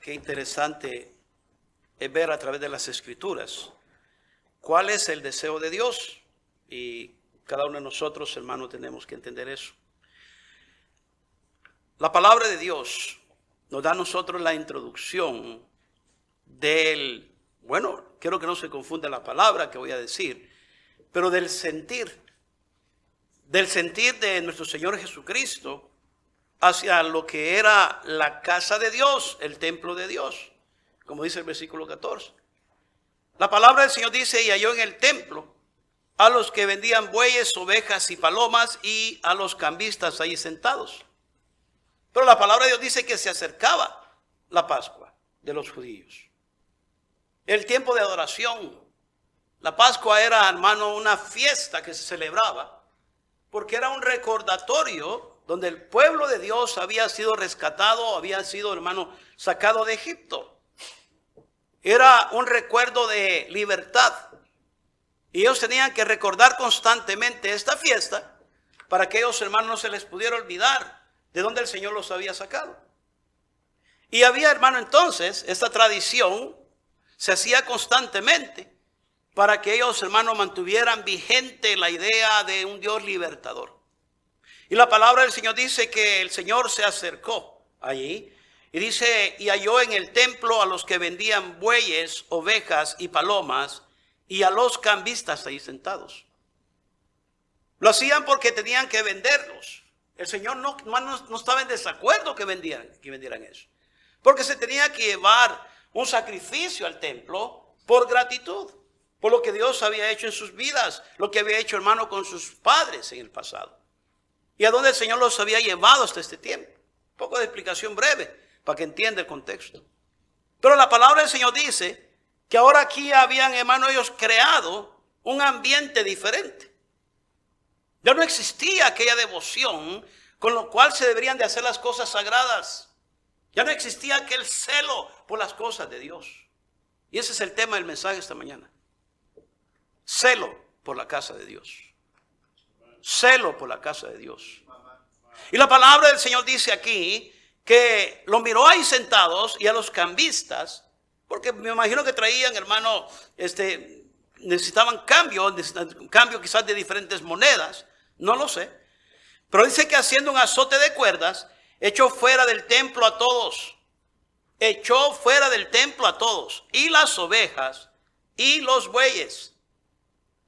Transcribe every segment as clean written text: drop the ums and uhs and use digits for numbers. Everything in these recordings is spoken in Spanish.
Qué interesante es ver a través de las Escrituras cuál es el deseo de Dios. Y cada uno de nosotros, hermanos, tenemos que entender eso. La palabra de Dios nos da a nosotros la introducción del, bueno, quiero que no se confunda la palabra que voy a decir, pero del sentir de nuestro Señor Jesucristo hacia lo que era la casa de Dios, el templo de Dios, como dice el versículo 14. La palabra del Señor dice: y halló en el templo a los que vendían bueyes, ovejas y palomas, y a los cambistas ahí sentados. Pero la palabra de Dios dice que se acercaba la Pascua de los judíos, el tiempo de adoración. La Pascua era, hermano, una fiesta que se celebraba, porque era un recordatorio donde el pueblo de Dios había sido rescatado, había sido, hermano, sacado de Egipto. Era un recuerdo de libertad. Y ellos tenían que recordar constantemente esta fiesta para que ellos, hermanos, no se les pudiera olvidar de dónde el Señor los había sacado. Y había, hermano, entonces, esta tradición se hacía constantemente para que ellos, hermanos, mantuvieran vigente la idea de un Dios libertador. Y la palabra del Señor dice que el Señor se acercó allí y dice: y halló en el templo a los que vendían bueyes, ovejas y palomas, y a los cambistas ahí sentados. Lo hacían porque tenían que venderlos. El Señor no estaba en desacuerdo que vendieran eso, porque se tenía que llevar un sacrificio al templo por gratitud, por lo que Dios había hecho en sus vidas, lo que había hecho, hermano, con sus padres en el pasado, y a dónde el Señor los había llevado hasta este tiempo. Un poco de explicación breve para que entienda el contexto. Pero la palabra del Señor dice que ahora aquí habían, hermano, ellos creado un ambiente diferente. Ya no existía aquella devoción con lo cual se deberían de hacer las cosas sagradas. Ya no existía aquel celo por las cosas de Dios. Y ese es el tema del mensaje esta mañana. Celo por la casa de Dios. Celo por la casa de Dios. Y la palabra del Señor dice aquí que los miró ahí sentados, y a los cambistas, porque me imagino que traían, hermano, necesitaban cambio quizás de diferentes monedas, no lo sé. Pero dice que haciendo un azote de cuerdas, echó fuera del templo a todos. Echó fuera del templo a todos, y las ovejas y los bueyes.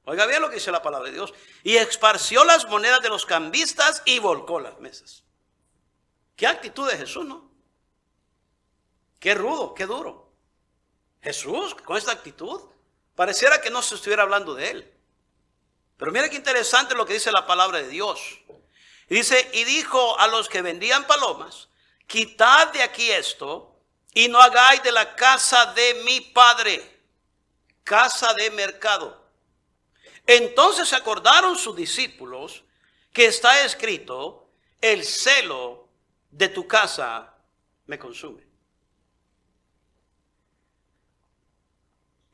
Oiga bien lo que dice la palabra de Dios. Y esparció las monedas de los cambistas y volcó las mesas. Qué actitud de Jesús, ¿no? Qué rudo, qué duro. Jesús con esta actitud pareciera que no se estuviera hablando de él. Pero mira qué interesante lo que dice la palabra de Dios. Y dice: y dijo a los que vendían palomas: quitad de aquí esto, y no hagáis de la casa de mi padre casa de mercado. Entonces se acordaron sus discípulos que está escrito: el celo de tu casa me consume.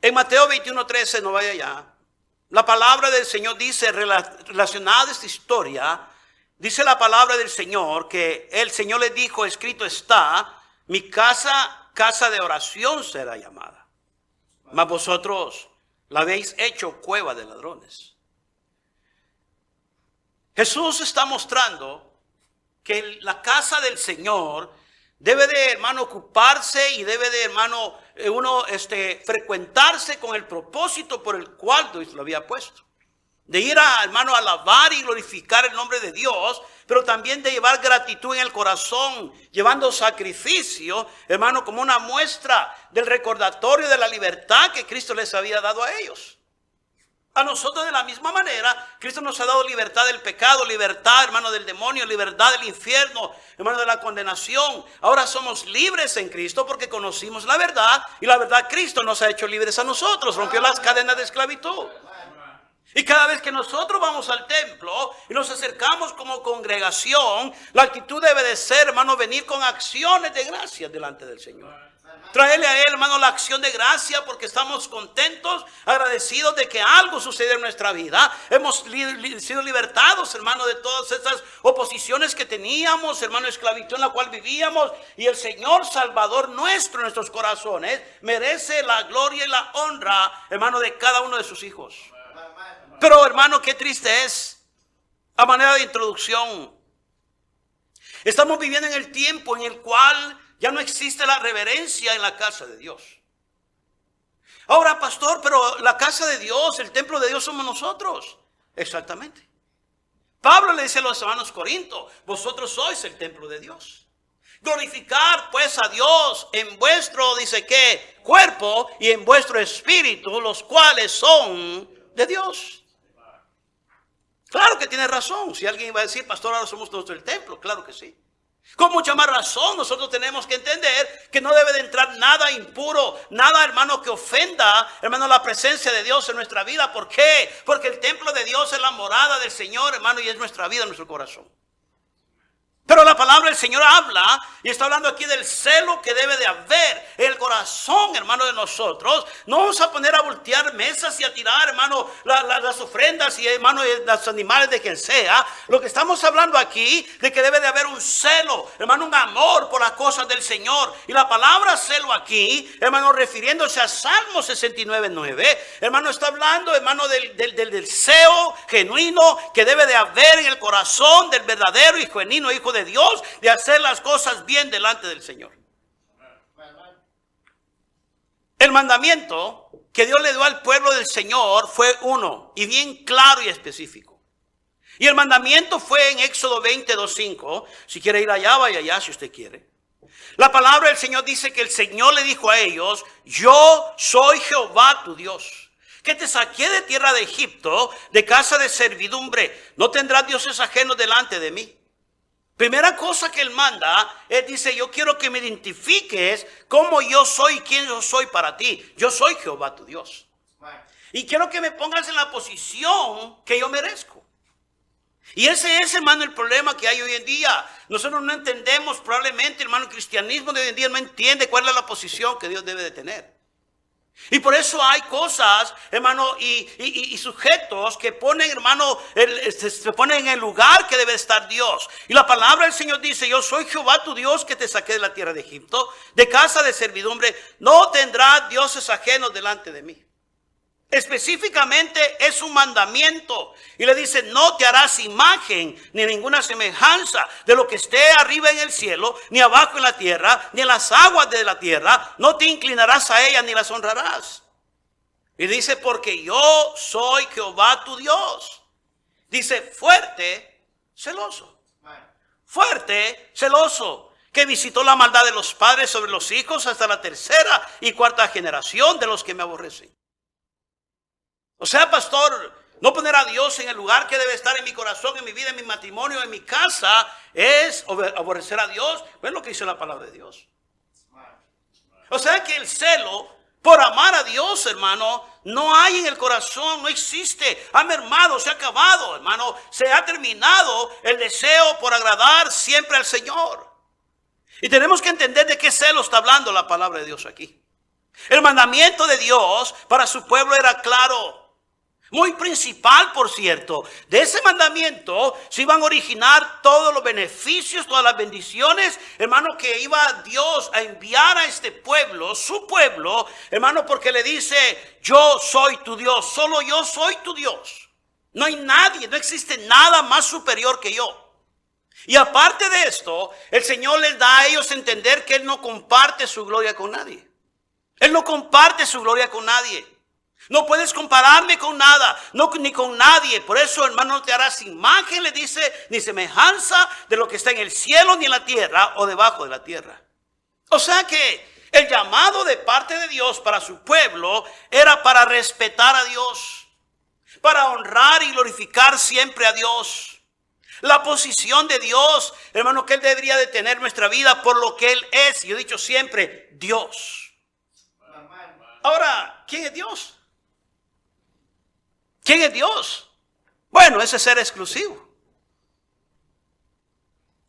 En Mateo 21:13, no vaya allá, la palabra del Señor dice, relacionada a esta historia, dice la palabra del Señor que el Señor les dijo: escrito está, mi casa, casa de oración será llamada. Mas vosotros la habéis hecho cueva de ladrones. Jesús está mostrando que la casa del Señor debe de, hermano, ocuparse, y debe de, hermano, frecuentarse con el propósito por el cual Dios lo había puesto. De ir a, hermano, a alabar y glorificar el nombre de Dios, pero también de llevar gratitud en el corazón, llevando sacrificio, hermano, como una muestra del recordatorio de la libertad que Cristo les había dado a ellos. A nosotros de la misma manera, Cristo nos ha dado libertad del pecado, libertad, hermano, del demonio, libertad del infierno, hermano, de la condenación. Ahora somos libres en Cristo porque conocimos la verdad, y la verdad Cristo nos ha hecho libres a nosotros, rompió las cadenas de esclavitud. Y cada vez que nosotros vamos al templo y nos acercamos como congregación, la actitud debe de ser, hermano, venir con acciones de gracias delante del Señor. Traerle a Él, hermano, la acción de gracia porque estamos contentos, agradecidos de que algo sucede en nuestra vida. Hemos sido libertados, hermano, de todas esas oposiciones que teníamos, hermano, esclavitud en la cual vivíamos. Y el Señor Salvador nuestro en nuestros corazones merece la gloria y la honra, hermano, de cada uno de sus hijos. Pero, hermano, qué triste es, a manera de introducción, estamos viviendo en el tiempo en el cual ya no existe la reverencia en la casa de Dios. Ahora, pastor, pero la casa de Dios, el templo de Dios somos nosotros. Exactamente. Pablo le dice a los hermanos Corinto, vosotros sois el templo de Dios. Glorificar pues a Dios en vuestro, dice que, cuerpo y en vuestro espíritu, los cuales son de Dios. Claro que tiene razón. Si alguien va a decir, pastor, ahora somos todos el templo, claro que sí. Con mucha más razón nosotros tenemos que entender que no debe de entrar nada impuro, nada, hermano, que ofenda, hermano, la presencia de Dios en nuestra vida. ¿Por qué? Porque el templo de Dios es la morada del Señor, hermano, y es nuestra vida, nuestro corazón. Pero la palabra del Señor habla y está hablando aquí del celo que debe de haber en el corazón, hermano, de nosotros. No vamos a poner a voltear mesas y a tirar, hermano, las ofrendas y, hermano, los animales de quien sea. Lo que estamos hablando aquí de que debe de haber un celo, hermano, un amor por las cosas del Señor. Y la palabra celo aquí, hermano, refiriéndose a Salmo 69:9, hermano, está hablando, hermano, del deseo genuino que debe de haber en el corazón del verdadero y genuino hijo de Dios, de hacer las cosas bien delante del Señor. El mandamiento que Dios le dio al pueblo del Señor fue uno y bien claro y específico. Y el mandamiento fue en Éxodo 20:2-5. Si quiere ir allá, vaya allá si usted quiere. La palabra del Señor dice que el Señor le dijo a ellos, yo soy Jehová tu Dios, que te saqué de tierra de Egipto, de casa de servidumbre. No tendrás dioses ajenos delante de mí. Primera cosa que Él manda, Él dice, yo quiero que me identifiques cómo yo soy, quién yo soy para ti. Yo soy Jehová tu Dios. Y quiero que me pongas en la posición que yo merezco. Y ese es, hermano, el problema que hay hoy en día. Nosotros no entendemos, probablemente, hermano, el cristianismo de hoy en día no entiende cuál es la posición que Dios debe de tener. Y por eso hay cosas, hermano, y sujetos que ponen, hermano, se ponen en el lugar que debe estar Dios. Y la palabra del Señor dice, yo soy Jehová tu Dios que te saqué de la tierra de Egipto, de casa de servidumbre. No tendrás dioses ajenos delante de mí. Específicamente es un mandamiento. Y le dice, no te harás imagen ni ninguna semejanza de lo que esté arriba en el cielo, ni abajo en la tierra, ni en las aguas de la tierra. No te inclinarás a ellas ni las honrarás. Y dice, porque yo soy Jehová tu Dios. Dice, fuerte, celoso. Fuerte, celoso, que visitó la maldad de los padres sobre los hijos hasta la tercera y cuarta generación de los que me aborrecen. O sea, pastor, no poner a Dios en el lugar que debe estar en mi corazón, en mi vida, en mi matrimonio, en mi casa, es aborrecer a Dios. ¿Ves lo que dice la palabra de Dios? O sea que el celo por amar a Dios, hermano, no hay en el corazón, no existe. Ha mermado, se ha acabado, hermano. Se ha terminado el deseo por agradar siempre al Señor. Y tenemos que entender de qué celo está hablando la palabra de Dios aquí. El mandamiento de Dios para su pueblo era claro. Muy principal, por cierto. De ese mandamiento se iban a originar todos los beneficios, todas las bendiciones, hermano, que iba Dios a enviar a este pueblo, su pueblo, hermano, porque le dice, yo soy tu Dios, solo yo soy tu Dios. No hay nadie, no existe nada más superior que yo. Y aparte de esto, el Señor les da a ellos a entender que Él no comparte su gloria con nadie. Él no comparte su gloria con nadie. No puedes compararme con nada, ni con nadie. Por eso, hermano, no te harás imagen, le dice, ni semejanza de lo que está en el cielo, ni en la tierra, o debajo de la tierra. O sea que el llamado de parte de Dios para su pueblo era para respetar a Dios, para honrar y glorificar siempre a Dios. La posición de Dios, hermano, que Él debería de tener en nuestra vida por lo que Él es. Yo he dicho siempre, Dios. Ahora, ¿quién es Dios? ¿Quién es Dios? Bueno, ese ser exclusivo.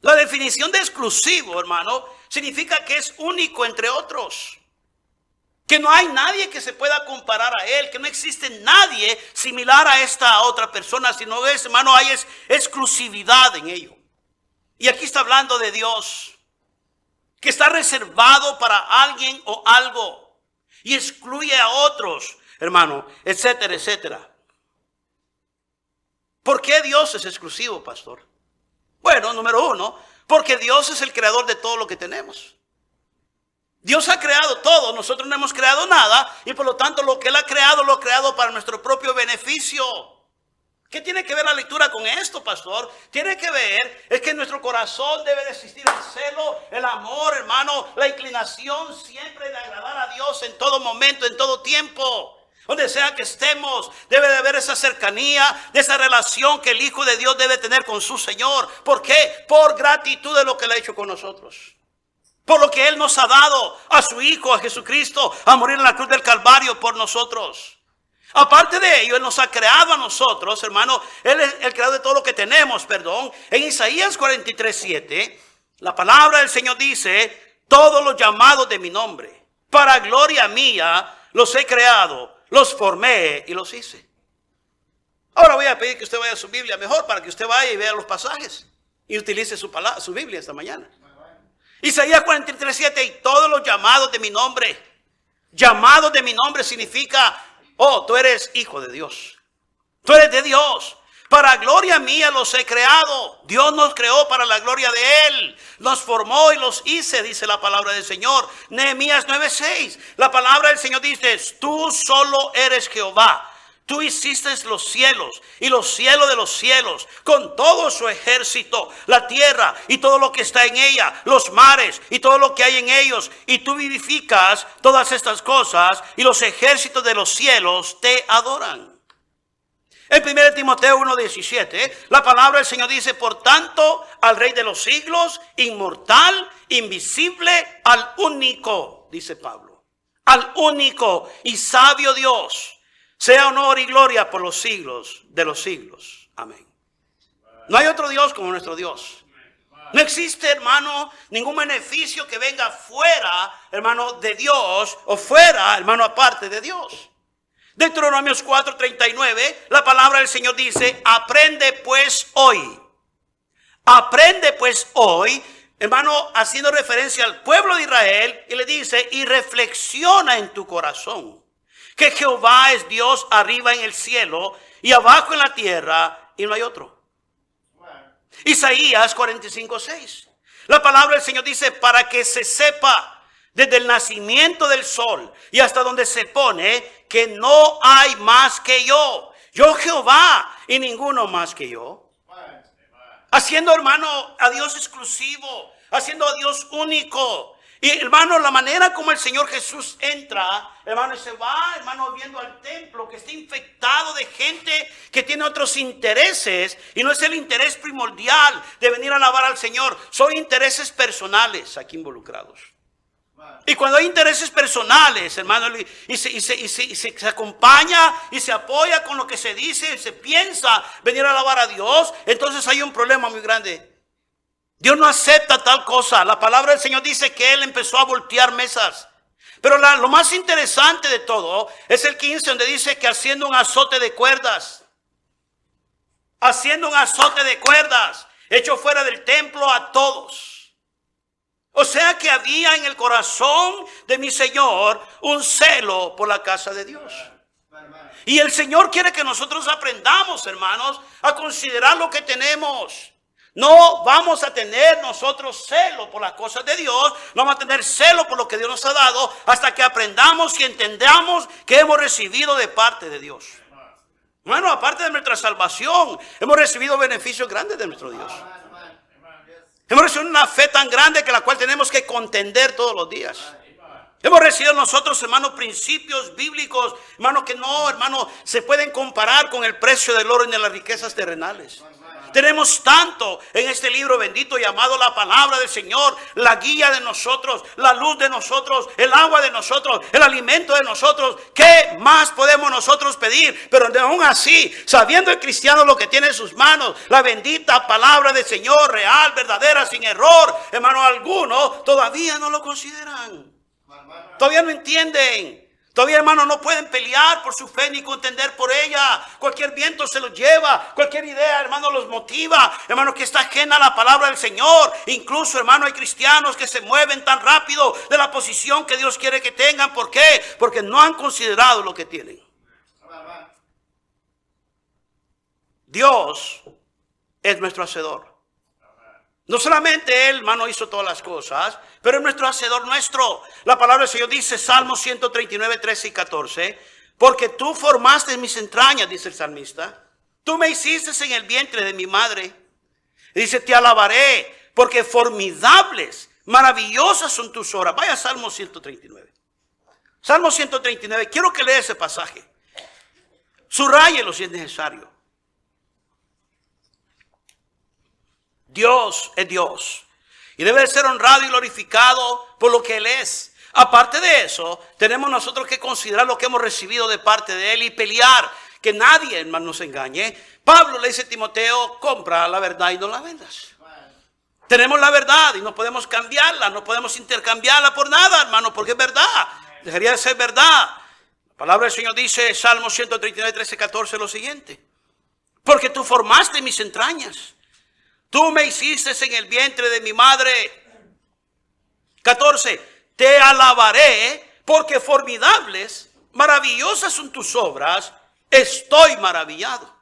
La definición de exclusivo, hermano, significa que es único entre otros. Que no hay nadie que se pueda comparar a él, que no existe nadie similar a esta otra persona, sino es, hermano, hay exclusividad en ello. Y aquí está hablando de Dios, que está reservado para alguien o algo y excluye a otros, hermano, etcétera, etcétera. ¿Por qué Dios es exclusivo, pastor? Bueno, número uno, porque Dios es el creador de todo lo que tenemos. Dios ha creado todo, nosotros no hemos creado nada y por lo tanto lo que Él ha creado, lo ha creado para nuestro propio beneficio. ¿Qué tiene que ver la lectura con esto, pastor? Tiene que ver, es que en nuestro corazón debe de existir el celo, el amor, hermano, la inclinación siempre de agradar a Dios en todo momento, en todo tiempo. Donde sea que estemos, debe de haber esa cercanía, de esa relación que el Hijo de Dios debe tener con su Señor. ¿Por qué? Por gratitud de lo que Él ha hecho con nosotros. Por lo que Él nos ha dado a su Hijo, a Jesucristo, a morir en la cruz del Calvario por nosotros. Aparte de ello, Él nos ha creado a nosotros, hermano. Él es el creador de todo lo que tenemos, perdón. En Isaías 43:7, la palabra del Señor dice: todos los llamados de mi nombre, para gloria mía, los he creado, los formé y los hice. Ahora voy a pedir que usted vaya a su Biblia mejor, para que usted vaya y vea los pasajes y utilice su Biblia esta mañana. Isaías 43:7, y todos los llamados de mi nombre. Llamados de mi nombre significa, oh, tú eres hijo de Dios. Tú eres de Dios. Para gloria mía los he creado. Dios nos creó para la gloria de Él. Nos formó y los hice, dice la palabra del Señor. Nehemías 9:6. La palabra del Señor dice: tú solo eres Jehová. Tú hiciste los cielos y los cielos de los cielos, con todo su ejército, la tierra y todo lo que está en ella, los mares y todo lo que hay en ellos. Y tú vivificas todas estas cosas y los ejércitos de los cielos te adoran. En 1 Timoteo 1:17, la palabra del Señor dice: por tanto, al Rey de los siglos, inmortal, invisible, al único, dice Pablo, al único y sabio Dios, sea honor y gloria por los siglos de los siglos. Amén. No hay otro Dios como nuestro Dios. No existe, hermano, ningún beneficio que venga fuera, hermano, de Dios, o fuera, hermano, aparte de Dios. Deuteronomios 4:39, la palabra del Señor dice: aprende pues hoy. Aprende pues hoy, hermano, haciendo referencia al pueblo de Israel, y le dice: y reflexiona en tu corazón que Jehová es Dios arriba en el cielo y abajo en la tierra, y no hay otro. Isaías 45:6. La palabra del Señor dice: para que se sepa desde el nacimiento del sol y hasta donde se pone, que no hay más que yo. Yo Jehová y ninguno más que yo. Haciendo, hermano, a Dios exclusivo, haciendo a Dios único. Y hermano, la manera como el Señor Jesús entra, hermano, y se va, hermano, viendo al templo que está infectado de gente que tiene otros intereses, y no es el interés primordial de venir a alabar al Señor, son intereses personales aquí involucrados. Y cuando hay intereses personales, hermano, y se acompaña y se apoya con lo que se dice y se piensa venir a alabar a Dios, entonces hay un problema muy grande. Dios no acepta tal cosa. La palabra del Señor dice que Él empezó a voltear mesas. Pero lo más interesante de todo es el 15, donde dice que haciendo un azote de cuerdas, echó fuera del templo a todos. O sea que había en el corazón de mi Señor un celo por la casa de Dios. Y el Señor quiere que nosotros aprendamos, hermanos, a considerar lo que tenemos. No vamos a tener nosotros celo por las cosas de Dios. No vamos a tener celo por lo que Dios nos ha dado hasta que aprendamos y entendamos que hemos recibido de parte de Dios. Bueno, aparte de nuestra salvación, hemos recibido beneficios grandes de nuestro Dios. Hemos recibido una fe tan grande que la cual tenemos que contender todos los días. Hemos recibido nosotros, hermanos, principios bíblicos, hermanos, que no, hermanos, se pueden comparar con el precio del oro y de las riquezas terrenales. Tenemos tanto en este libro bendito llamado la palabra del Señor, la guía de nosotros, la luz de nosotros, el agua de nosotros, el alimento de nosotros. ¿Qué más podemos nosotros pedir? Pero aún así, sabiendo el cristiano lo que tiene en sus manos, la bendita palabra del Señor, real, verdadera, sin error, hermano, algunos todavía no lo consideran. Todavía no entienden. Todavía, hermanos, no pueden pelear por su fe ni contender por ella. Cualquier viento se los lleva. Cualquier idea, hermano, los motiva. Hermano, que está ajena a la palabra del Señor. Incluso, hermano, hay cristianos que se mueven tan rápido de la posición que Dios quiere que tengan. ¿Por qué? Porque no han considerado lo que tienen. Dios es nuestro hacedor. No solamente Él, hermano, hizo todas las cosas, pero es nuestro hacedor nuestro. La palabra del Señor dice, Salmo 139, 13 y 14, porque tú formaste mis entrañas, dice el salmista. Tú me hiciste en el vientre de mi madre. Y dice, te alabaré, porque formidables, maravillosas son tus obras. Vaya a Salmo 139. Salmo 139, quiero que lea ese pasaje. Subrayelo si es necesario. Dios es Dios y debe de ser honrado y glorificado por lo que Él es. Aparte de eso, tenemos nosotros que considerar lo que hemos recibido de parte de Él y pelear, que nadie, hermano, nos engañe. Pablo le dice a Timoteo, compra la verdad y no la vendas. Tenemos la verdad y no podemos cambiarla, no podemos intercambiarla por nada, hermano, porque es verdad. Dejaría de ser verdad. La palabra del Señor dice, Salmo 139, 13, 14, lo siguiente. Porque tú formaste mis entrañas. Tú me hiciste en el vientre de mi madre. 14. Te alabaré porque formidables, maravillosas son tus obras. Estoy maravillado.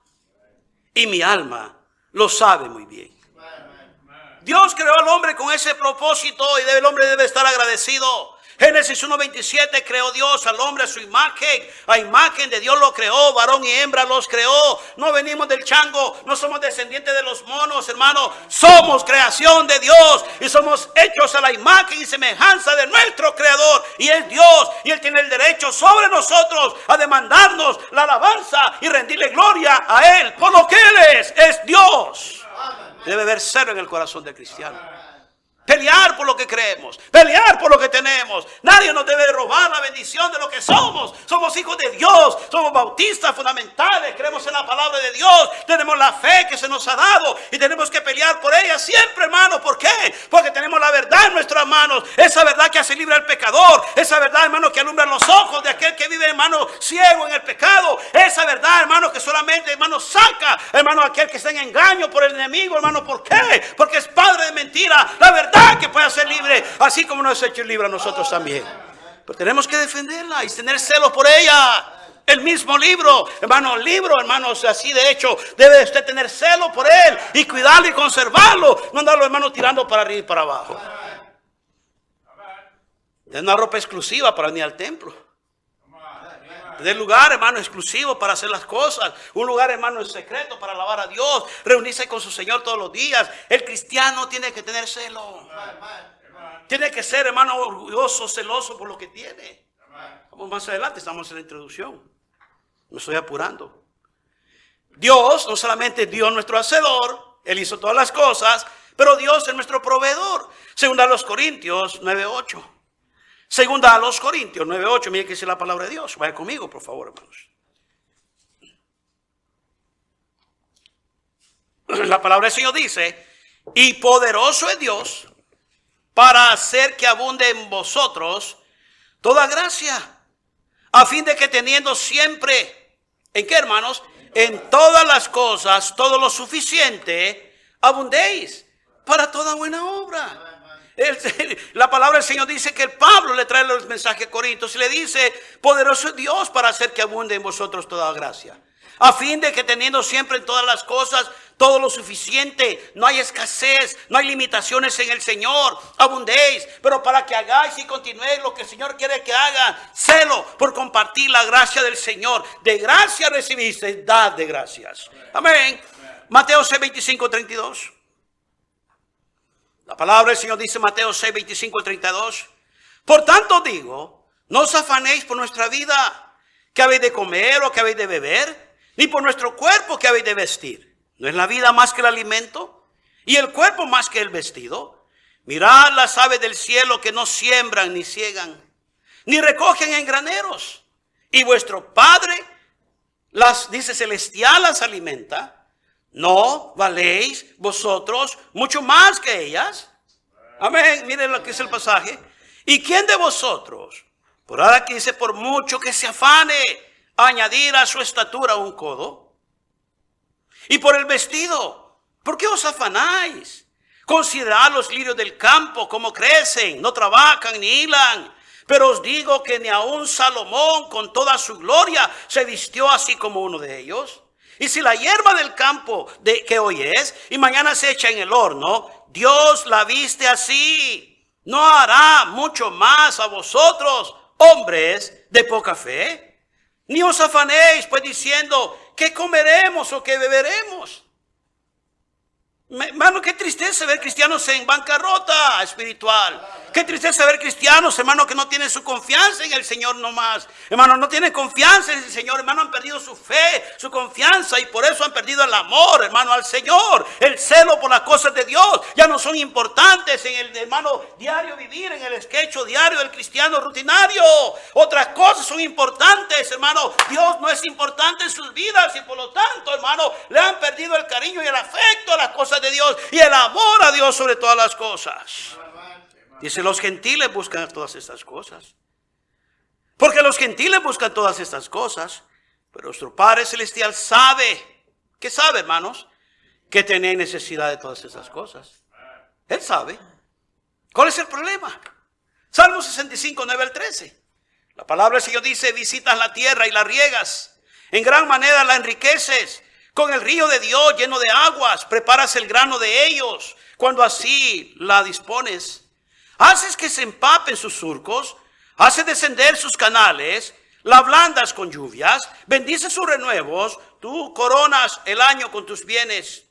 Y mi alma lo sabe muy bien. Dios creó al hombre con ese propósito y el hombre debe estar agradecido. Génesis 1:27 creó Dios al hombre a su imagen. A imagen de Dios lo creó, varón y hembra los creó. No venimos del chango, no somos descendientes de los monos, hermano. Somos creación de Dios y somos hechos a la imagen y semejanza de nuestro Creador. Y es Dios y Él tiene el derecho sobre nosotros a demandarnos la alabanza y rendirle gloria a Él. Por lo que Él es Dios. Debe haber celo en el corazón del cristiano. Pelear por lo que creemos, pelear por lo que tenemos. Nadie nos debe robar la bendición de lo que somos. Somos hijos de Dios, somos bautistas fundamentales, creemos en la palabra de Dios, tenemos la fe que se nos ha dado y tenemos que pelear por ella siempre, hermano. ¿Por qué? Porque tenemos la verdad en nuestras manos, esa verdad que hace libre al pecador, esa verdad, hermano, que alumbra los ojos de aquel que vive, hermano, ciego en el pecado, esa verdad, hermano, que solamente, hermano, saca, hermano, aquel que está en engaño por el enemigo, hermano. ¿Por qué? Porque es padre de mentira. La verdad que pueda ser libre, así como nos ha hecho libre a nosotros también. Pero tenemos que defenderla y tener celos por ella. El mismo libro, hermanos, así de hecho, debe usted tener celo por él y cuidarlo y conservarlo. No andarlo, hermano, tirando para arriba y para abajo. Es una ropa exclusiva para venir al templo. Tener lugar, hermano, exclusivo para hacer las cosas. Un lugar, hermano, secreto para alabar a Dios. Reunirse con su Señor todos los días. El cristiano tiene que tener celo. Tiene que ser, hermano, orgulloso, celoso por lo que tiene. Vamos más adelante, estamos en la introducción. Me estoy apurando. Dios, no solamente Dios nuestro hacedor, Él hizo todas las cosas, pero Dios es nuestro proveedor. Segunda a los Corintios 9:8. Segunda a los Corintios 9:8. Miren que dice la palabra de Dios. Vaya conmigo, por favor, hermanos. La palabra del Señor dice: y poderoso es Dios para hacer que abunde en vosotros toda gracia, a fin de que teniendo siempre, ¿en qué, hermanos? En todas las cosas, todo lo suficiente, abundéis para toda buena obra. La palabra del Señor dice que Pablo le trae los mensajes a Corintios y le dice: poderoso es Dios para hacer que abunde en vosotros toda gracia, a fin de que teniendo siempre en todas las cosas todo lo suficiente, no hay escasez, no hay limitaciones en el Señor, abundéis, pero para que hagáis y continuéis lo que el Señor quiere que hagan, celo por compartir la gracia del Señor. De gracia recibiste, dad de gracias. Amén. Mateo 6:25-32. La palabra del Señor dice, Mateo 6:25-32. Por tanto digo, no os afanéis por nuestra vida, que habéis de comer o que habéis de beber, ni por nuestro cuerpo que habéis de vestir. ¿No es la vida más que el alimento? ¿Y el cuerpo más que el vestido? Mirad las aves del cielo que no siembran ni ciegan, ni recogen en graneros. Y vuestro Padre, dice celestial, las alimenta. ¿No valéis vosotros mucho más que ellas? Amén. Miren lo que es el pasaje. ¿Y quién de vosotros, por ahora que dice, por mucho que se afane, añadir a su estatura un codo? Y por el vestido, ¿por qué os afanáis? Considerad los lirios del campo, cómo crecen, no trabajan ni hilan. Pero os digo que ni aun Salomón con toda su gloria se vistió así como uno de ellos. Y si la hierba del campo que hoy es y mañana se echa en el horno, Dios la viste así, ¿no hará mucho más a vosotros, hombres de poca fe? Ni os afanéis pues diciendo, ¿qué comeremos o qué beberemos? Hermano, qué tristeza ver cristianos en bancarrota espiritual. Qué tristeza ver cristianos, hermano, que no tienen su confianza en el Señor nomás. Hermano, no tienen confianza en el Señor. Hermano, han perdido su fe, su confianza, y por eso han perdido el amor, hermano, al Señor. El celo por las cosas de Dios ya no son importantes en el, hermano, diario vivir, en el esquecho diario del cristiano rutinario. Otras cosas son importantes, hermano. Dios no es importante en sus vidas y por lo tanto, hermano, le han perdido el cariño y el afecto a las cosas de Dios y el amor a Dios sobre todas las cosas. Dice, los gentiles buscan todas estas cosas. Porque los gentiles buscan todas estas cosas. Pero nuestro Padre Celestial sabe. ¿Qué sabe, hermanos? Que tenéis necesidad de todas estas cosas. Él sabe. ¿Cuál es el problema? Salmo 65, 9 al 13. La palabra del Señor dice, visitas la tierra y la riegas. En gran manera la enriqueces. Con el río de Dios lleno de aguas, preparas el grano de ellos. Cuando así la dispones. Haces que se empapen sus surcos, haces descender sus canales, la ablandas con lluvias, bendices sus renuevos, tú coronas el año con tus bienes,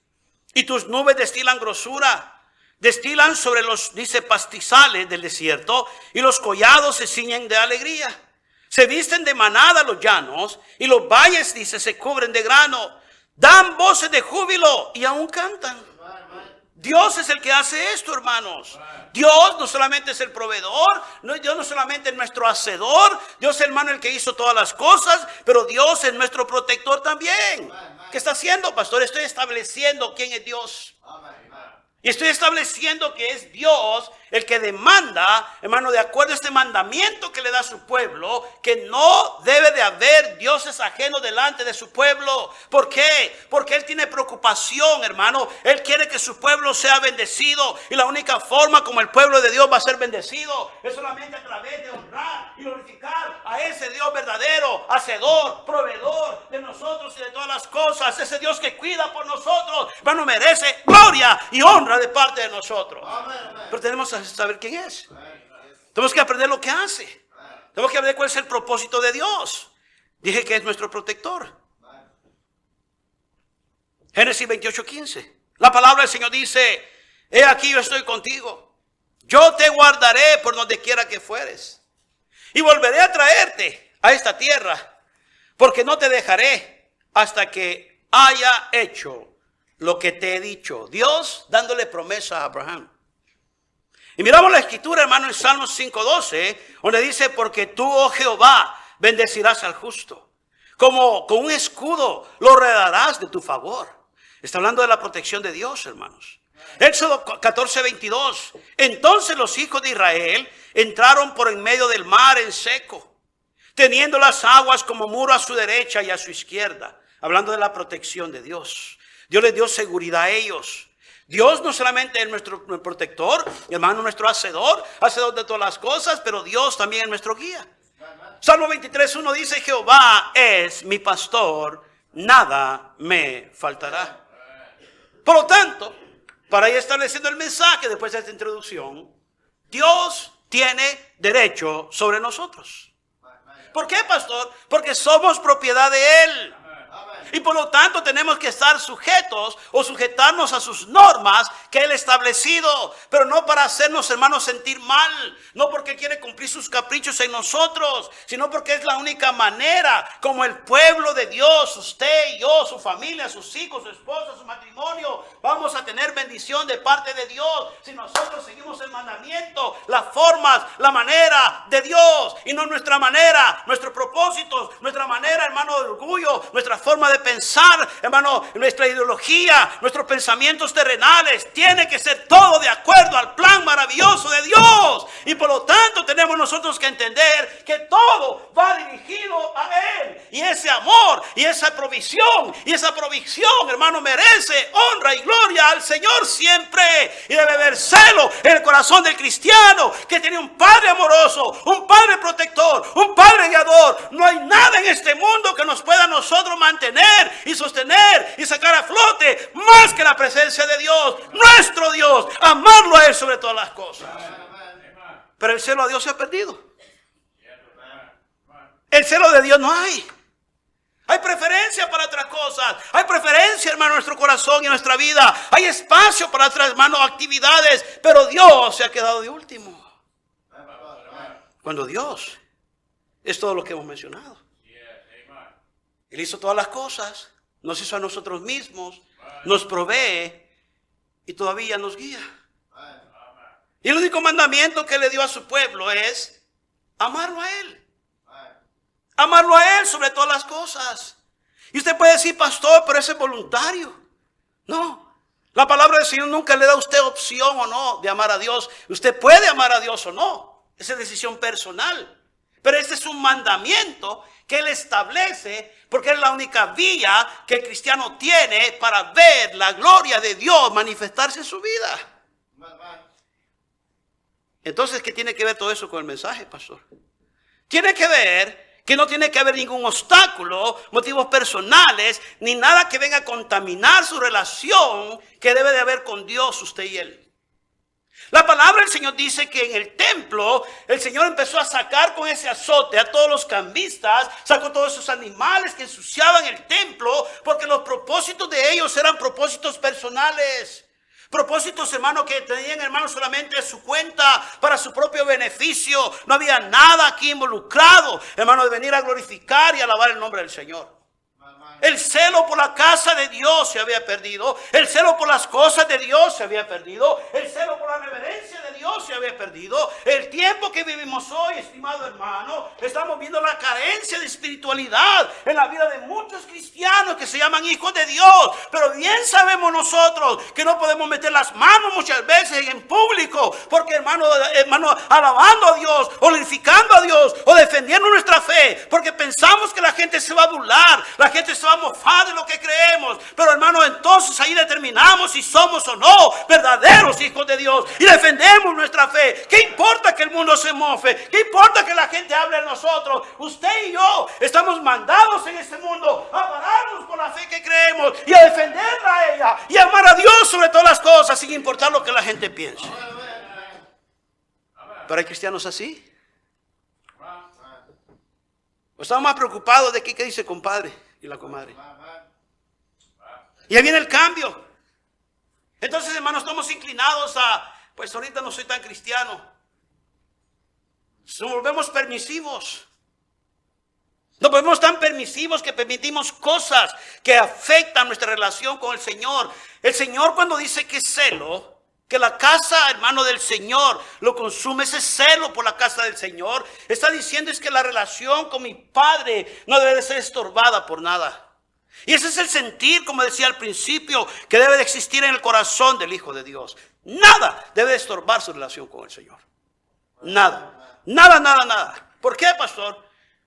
y tus nubes destilan grosura, destilan sobre los, dice, pastizales del desierto, y los collados se ciñen de alegría. Se visten de manada los llanos, y los valles, dice, se cubren de grano, dan voces de júbilo, y aún cantan. Dios es el que hace esto, hermanos. Dios no solamente es el proveedor, Dios no solamente es nuestro hacedor, Dios es, hermano, el que hizo todas las cosas, pero Dios es nuestro protector también. ¿Qué está haciendo, pastor? Estoy estableciendo quién es Dios. Y estoy estableciendo que es Dios el que demanda, hermano, de acuerdo a este mandamiento que le da a su pueblo, que no debe de haber dioses ajenos delante de su pueblo. ¿Por qué? Porque Él tiene preocupación, hermano. Él quiere que su pueblo sea bendecido. Y la única forma como el pueblo de Dios va a ser bendecido es solamente a través de honrar y glorificar a ese Dios verdadero, hacedor, proveedor de nosotros y de todas las cosas. Ese Dios que cuida por nosotros, hermano, merece gloria y honra de parte de nosotros. Pero tenemos que saber quién es. Tenemos que aprender lo que hace. Tenemos que aprender cuál es el propósito de Dios. Dije que es nuestro protector. Génesis 28:15. La palabra del Señor dice, he aquí yo estoy contigo. Yo te guardaré por donde quiera que fueres. Y volveré a traerte a esta tierra, porque no te dejaré hasta que haya hecho lo que te he dicho. Dios dándole promesa a Abraham. Y miramos la escritura, hermano, en Salmos 5:12, donde dice, porque tú, oh Jehová, bendecirás al justo. Como con un escudo lo rodearás de tu favor. Está hablando de la protección de Dios, hermanos. Éxodo 14:22. Entonces los hijos de Israel entraron por en medio del mar en seco, teniendo las aguas como muro a su derecha y a su izquierda. Hablando de la protección de Dios. Dios les dio seguridad a ellos. Dios no solamente es nuestro protector, hermano, nuestro hacedor de todas las cosas, pero Dios también es nuestro guía. Salmo 23:1 dice, Jehová es mi pastor, nada me faltará. Por lo tanto, para ir estableciendo el mensaje después de esta introducción, Dios tiene derecho sobre nosotros. ¿Por qué, pastor? Porque somos propiedad de Él. Y por lo tanto tenemos que estar sujetos o sujetarnos a sus normas que Él ha establecido. Pero no para hacernos, hermanos, sentir mal. No porque quiere cumplir sus caprichos en nosotros, sino porque es la única manera como el pueblo de Dios, usted y yo, su familia, sus hijos, su esposa, su matrimonio, vamos a tener bendición de parte de Dios. Si nosotros seguimos el mandamiento, las formas, la manera de Dios y no nuestra manera, nuestros propósitos, nuestra manera, hermano, de orgullo, nuestra forma de pensar, hermano, nuestra ideología, nuestros pensamientos terrenales, tiene que ser todo de acuerdo al plan maravilloso de Dios. Y por lo tanto tenemos nosotros que entender que todo va dirigido a Él. Y ese amor y esa provisión, hermano, merece honra y gloria al Señor siempre. Y debe haber celo en el corazón del cristiano que tiene un Padre amoroso, un Padre protector, un Padre guiador. No hay nada en este mundo que nos pueda nosotros mantener y sostener y sacar a flote más que la presencia de Dios, nuestro Dios, amarlo a Él sobre todas las cosas. Pero el celo a Dios se ha perdido. El celo de Dios no hay. Hay preferencia para otras cosas. Hay preferencia, hermano, en nuestro corazón y en nuestra vida. Hay espacio para otras, hermano, actividades. Pero Dios se ha quedado de último. Cuando Dios es todo lo que hemos mencionado. Él hizo todas las cosas. Nos hizo a nosotros mismos. Nos provee. Y todavía nos guía. Y el único mandamiento que le dio a su pueblo es amarlo a Él. Amarlo a Él sobre todas las cosas. Y usted puede decir, pastor, pero ese es voluntario. No. La palabra del Señor nunca le da a usted opción o no de amar a Dios. Usted puede amar a Dios o no. Esa es decisión personal. Pero este es un mandamiento que Él establece porque es la única vía que el cristiano tiene para ver la gloria de Dios manifestarse en su vida. Entonces, ¿qué tiene que ver todo eso con el mensaje, pastor? Tiene que ver que no tiene que haber ningún obstáculo, motivos personales, ni nada que venga a contaminar su relación que debe de haber con Dios, usted y Él. La palabra del Señor dice que en el templo el Señor empezó a sacar con ese azote a todos los cambistas, sacó todos esos animales que ensuciaban el templo, porque los propósitos de ellos eran propósitos personales. Propósitos, hermano, que tenían, hermano, solamente su cuenta para su propio beneficio. No había nada aquí involucrado, hermano, de venir a glorificar y alabar el nombre del Señor. El celo por la casa de Dios se había perdido. El celo por las cosas de Dios se había perdido. El celo por la reverencia de Dios se había perdido. El tiempo que vivimos hoy, estimado hermano, estamos viendo la carencia de espiritualidad en la vida de muchos cristianos que se llaman hijos de Dios. Pero bien sabemos nosotros que no podemos meter las manos muchas veces en público. Porque, hermano, alabando a Dios, o glorificando a Dios, o defendiendo nuestra fe. Porque pensamos que la gente se va a burlar, la gente se va a mofar de lo que creemos. Pero, hermano, entonces ahí determinamos si somos o no verdaderos hijos de Dios y defendemos nuestra fe. ¿Qué importa que el mundo se mofe? ¿Qué importa que la gente hable de nosotros? Usted y yo estamos mandados en este mundo a pararnos por la fe que creemos y a defenderla a ella y a amar a Dios sobre todas las cosas, sin importar lo que la gente piense. Pero hay cristianos así. Estamos más preocupados de qué dice compadre y la comadre. Y ahí viene el cambio. Entonces, hermanos, estamos inclinados a, pues ahorita no soy tan cristiano. Nos volvemos permisivos. Nos volvemos tan permisivos que permitimos cosas que afectan nuestra relación con el Señor. El Señor, cuando dice que es celo, que la casa, hermano, del Señor lo consume, ese celo por la casa del Señor, está diciendo es que la relación con mi Padre no debe de ser estorbada por nada. Y ese es el sentir, como decía al principio, que debe de existir en el corazón del Hijo de Dios. Nada debe de estorbar su relación con el Señor. Nada. Nada, nada, nada. ¿Por qué, pastor?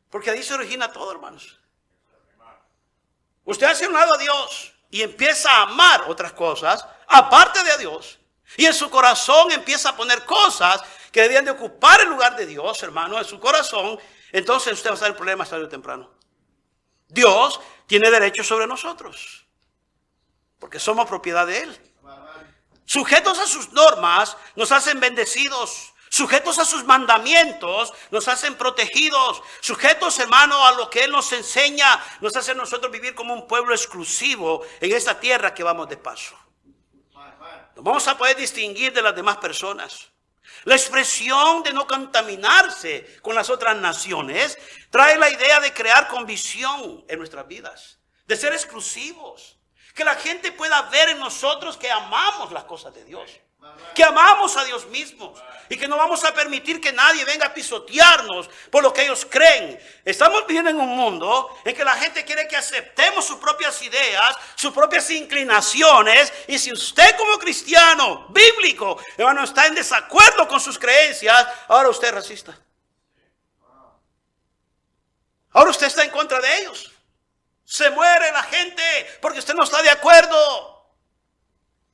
Porque ahí se origina todo, hermanos. Usted hace un lado a Dios y empieza a amar otras cosas, aparte de a Dios. Y en su corazón empieza a poner cosas que debían de ocupar el lugar de Dios, hermano, en su corazón. Entonces usted va a estar en problemas tarde o temprano. Dios tiene derecho sobre nosotros, porque somos propiedad de Él. Sujetos a sus normas nos hacen bendecidos, Sujetos a sus mandamientos nos hacen protegidos. Sujetos, hermano, a lo que Él nos enseña, nos hace a nosotros vivir como un pueblo exclusivo en esta tierra que vamos de paso. Nos vamos a poder distinguir de las demás personas. La expresión de no contaminarse con las otras naciones trae la idea de crear convicción en nuestras vidas, de ser exclusivos. Que la gente pueda ver en nosotros que amamos las cosas de Dios, que amamos a Dios mismo y que no vamos a permitir que nadie venga a pisotearnos por lo que ellos creen. Estamos viviendo en un mundo en que la gente quiere que aceptemos sus propias ideas, sus propias inclinaciones, y si usted como cristiano bíblico, hermano, está en desacuerdo con sus creencias, ahora usted es racista. Ahora usted está en contra de ellos. Se muere la gente porque usted no está de acuerdo.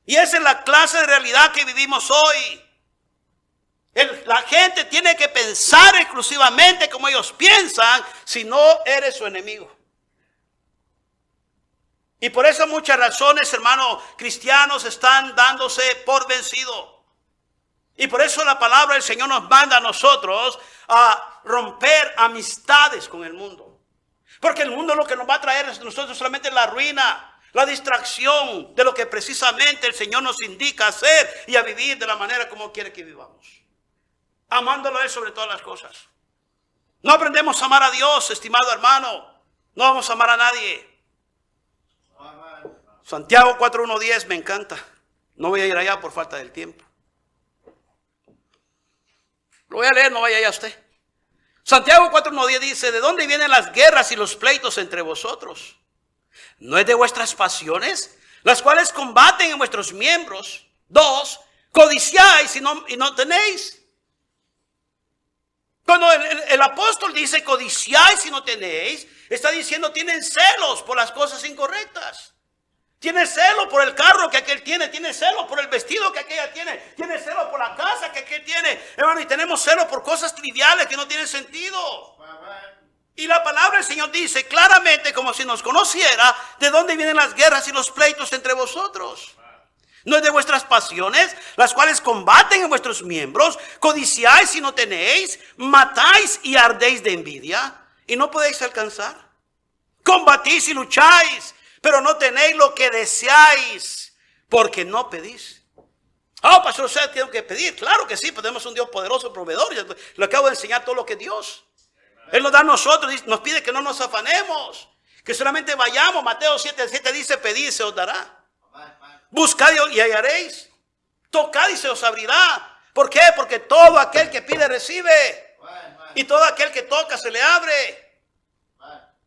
Y esa es la clase de realidad que vivimos hoy. La gente tiene que pensar exclusivamente como ellos piensan, si no eres su enemigo. Y por eso muchas razones, hermanos, cristianos están dándose por vencido. Y por eso la palabra del Señor nos manda a nosotros a romper amistades con el mundo. Porque el mundo lo que nos va a traer a nosotros solamente la ruina, la distracción de lo que precisamente el Señor nos indica hacer y a vivir de la manera como quiere que vivamos. Amándolo a Él sobre todas las cosas. No aprendemos a amar a Dios, estimado hermano. No vamos a amar a nadie. Santiago 4:1-10 me encanta. No voy a ir allá por falta del tiempo. Lo voy a leer, no vaya allá usted. Santiago 4:1-10 dice: ¿de dónde vienen las guerras y los pleitos entre vosotros? ¿No es de vuestras pasiones, las cuales combaten en vuestros miembros? 2, codiciáis y no tenéis. Cuando el apóstol dice codiciáis y no tenéis, está diciendo tienen celos por las cosas incorrectas. Tiene celo por el carro que aquel tiene celo por el vestido que aquella tiene celo por la casa que aquel tiene. Hermano, y tenemos celo por cosas triviales que no tienen sentido. Y la palabra del Señor dice claramente, como si nos conociera, de dónde vienen las guerras y los pleitos entre vosotros. ¿No es de vuestras pasiones, las cuales combaten en vuestros miembros? Codiciáis y no tenéis, matáis y ardéis de envidia y no podéis alcanzar. Combatís y lucháis, pero no tenéis lo que deseáis, porque no pedís. Pastor, ¿usted tiene que pedir? Claro que sí, tenemos un Dios poderoso, proveedor. Le acabo de enseñar todo lo que es Dios. Él nos da a nosotros, nos pide que no nos afanemos, que solamente vayamos. Mateo 7:7 dice: pedid y se os dará. Buscad y hallaréis. Tocad y se os abrirá. ¿Por qué? Porque todo aquel que pide recibe. Y todo aquel que toca se le abre.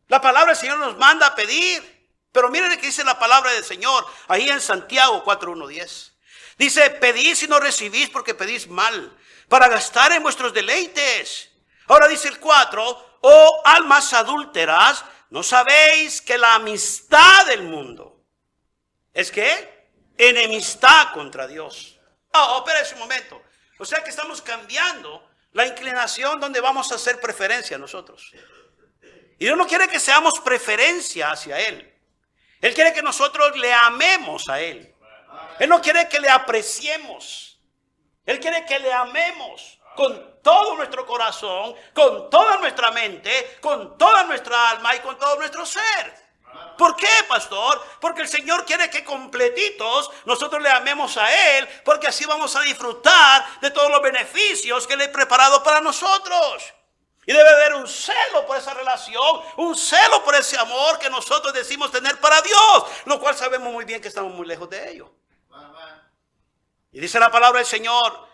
La palabra del Señor nos manda a pedir. Pero miren lo que dice la palabra del Señor ahí en Santiago 4:1-10. Dice: pedid si no recibís, porque pedís mal, para gastar en vuestros deleites. Ahora dice el 4: oh almas adúlteras, ¿no sabéis que la amistad del mundo es qué? Enemistad contra Dios. Espérese un momento. O sea que estamos cambiando la inclinación donde vamos a hacer preferencia nosotros. Y Dios no quiere que seamos preferencia hacia Él. Él quiere que nosotros le amemos a Él. Él no quiere que le apreciemos. Él quiere que le amemos con todo nuestro corazón, con toda nuestra mente, con toda nuestra alma y con todo nuestro ser. ¿Por qué, pastor? Porque el Señor quiere que completitos nosotros le amemos a Él, porque así vamos a disfrutar de todos los beneficios que Él ha preparado para nosotros. Y debe haber un celo por esa relación, un celo por ese amor que nosotros decimos tener para Dios, lo cual sabemos muy bien que estamos muy lejos de ello. Y dice la palabra del Señor: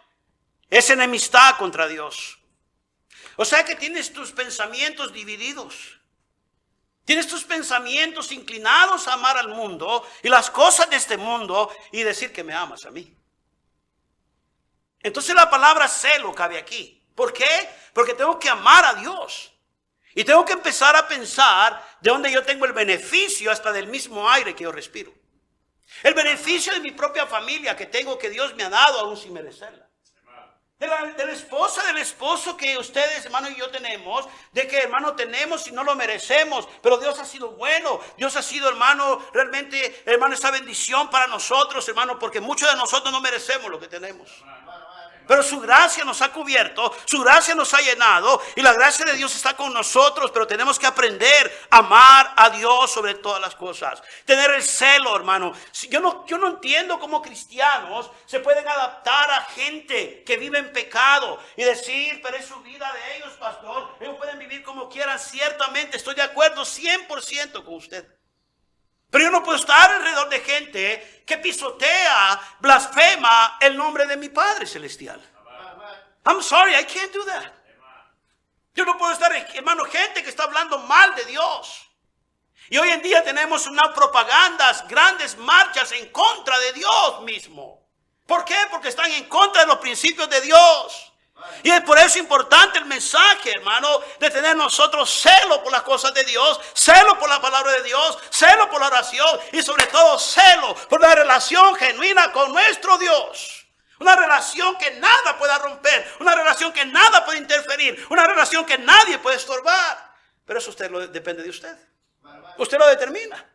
es enemistad contra Dios. O sea que tienes tus pensamientos divididos. Tienes tus pensamientos inclinados a amar al mundo y las cosas de este mundo y decir que me amas a mí. Entonces la palabra celo cabe aquí. ¿Por qué? Porque tengo que amar a Dios. Y tengo que empezar a pensar de dónde yo tengo el beneficio hasta del mismo aire que yo respiro. El beneficio de mi propia familia que tengo, que Dios me ha dado aún sin merecerla. De la esposa, del esposo que ustedes, hermano, y yo tenemos. De que, hermano, tenemos y no lo merecemos. Pero Dios ha sido bueno. Dios ha sido, hermano, realmente, hermano, esa bendición para nosotros, hermano. Porque muchos de nosotros no merecemos lo que tenemos. Pero su gracia nos ha cubierto, su gracia nos ha llenado y la gracia de Dios está con nosotros, pero tenemos que aprender a amar a Dios sobre todas las cosas. Tener el celo, hermano. Yo no entiendo cómo cristianos se pueden adaptar a gente que vive en pecado y decir, pero es su vida de ellos, pastor. Ellos pueden vivir como quieran. Ciertamente estoy de acuerdo 100% con usted. Pero yo no puedo estar alrededor de gente que pisotea, blasfema el nombre de mi Padre Celestial. I'm sorry, I can't do that. Yo no puedo estar, hermano, gente que está hablando mal de Dios. Y hoy en día tenemos unas propagandas, grandes marchas en contra de Dios mismo. ¿Por qué? Porque están en contra de los principios de Dios. Y es por eso importante el mensaje, hermano, de tener nosotros celo por las cosas de Dios, celo por la palabra de Dios, celo por la oración y sobre todo celo por la relación genuina con nuestro Dios. Una relación que nada pueda romper, una relación que nada puede interferir, una relación que nadie puede estorbar. Pero eso depende de usted. Usted lo determina.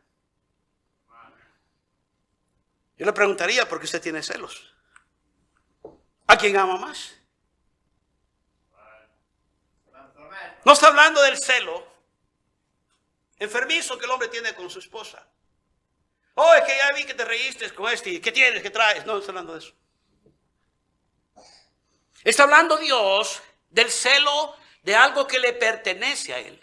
Yo le preguntaría por qué usted tiene celos. ¿A quién ama más? No está hablando del celo enfermizo que el hombre tiene con su esposa. Oh, es que ya vi que te reíste con este. ¿Qué tienes? ¿Qué traes? No está hablando de eso. Está hablando Dios del celo de algo que le pertenece a Él.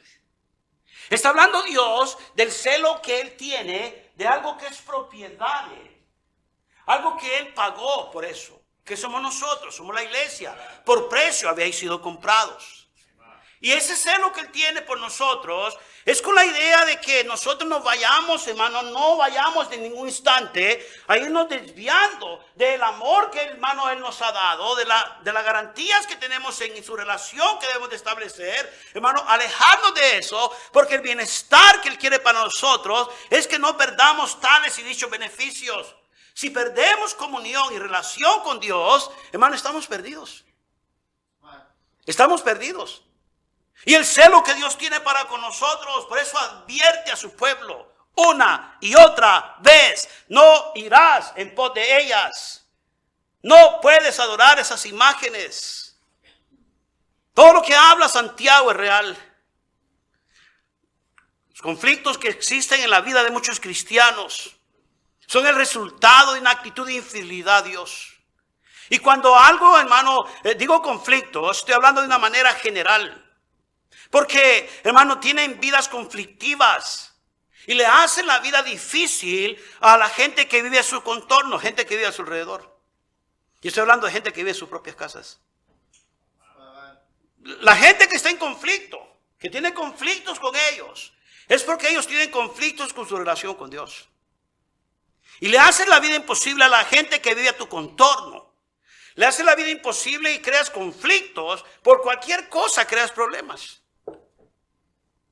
Está hablando Dios del celo que Él tiene de algo que es propiedad de Él. Algo que Él pagó por eso. Que somos nosotros, somos la iglesia. Por precio habéis sido comprados. Y ese celo que Él tiene por nosotros es con la idea de que nosotros nos vayamos, hermano, no vayamos de ningún instante a irnos desviando del amor que, hermano, Él nos ha dado, de las garantías que tenemos en su relación que debemos de establecer, hermano, alejarnos de eso, porque el bienestar que Él quiere para nosotros es que no perdamos tales y dichos beneficios. Si perdemos comunión y relación con Dios, hermano, estamos perdidos. Estamos perdidos. Y el celo que Dios tiene para con nosotros, por eso advierte a su pueblo una y otra vez: no irás en pos de ellas. No puedes adorar esas imágenes. Todo lo que habla Santiago es real. Los conflictos que existen en la vida de muchos cristianos son el resultado de una actitud de infidelidad a Dios. Y cuando algo, hermano, digo conflictos, estoy hablando de una manera general. Porque, hermano, tienen vidas conflictivas y le hacen la vida difícil a la gente que vive a su contorno, gente que vive a su alrededor. Y estoy hablando de gente que vive en sus propias casas. La gente que está en conflicto, que tiene conflictos con ellos, es porque ellos tienen conflictos con su relación con Dios. Y le hacen la vida imposible a la gente que vive a tu contorno. Le hacen la vida imposible y creas conflictos. Por cualquier cosa creas problemas.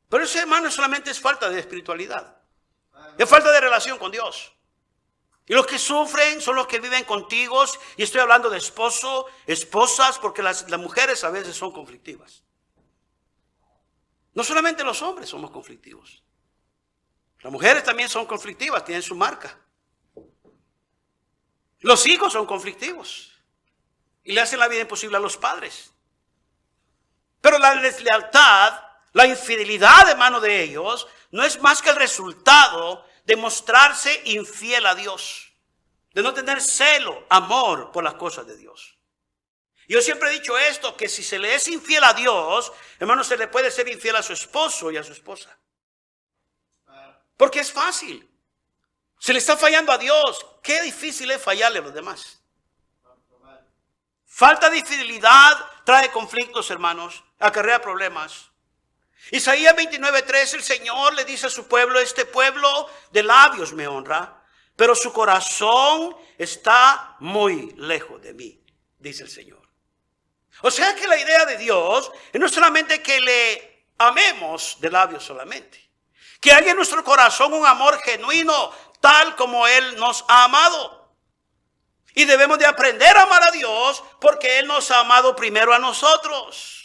Pero eso, hermano, solamente es falta de espiritualidad. Es falta de relación con Dios. Y los que sufren son los que viven contigo. Y estoy hablando de esposo, esposas, porque las mujeres a veces son conflictivas. No solamente los hombres somos conflictivos. Las mujeres también son conflictivas, tienen su marca. Los hijos son conflictivos. Y le hacen la vida imposible a los padres. Pero la deslealtad, la infidelidad de mano de ellos, no es más que el resultado de mostrarse infiel a Dios. De no tener celo, amor por las cosas de Dios. Yo siempre he dicho esto, que si se le es infiel a Dios, hermano, se le puede ser infiel a su esposo y a su esposa. Porque es fácil. Se le está fallando a Dios. Qué difícil es fallarle a los demás. Falta de fidelidad trae conflictos, hermanos, acarrea problemas. Isaías 29:3, el Señor le dice a su pueblo: este pueblo de labios me honra, pero su corazón está muy lejos de mí, dice el Señor. O sea que la idea de Dios no es solamente que le amemos de labios solamente, que haya en nuestro corazón un amor genuino, tal como Él nos ha amado. Y debemos de aprender a amar a Dios porque Él nos ha amado primero a nosotros.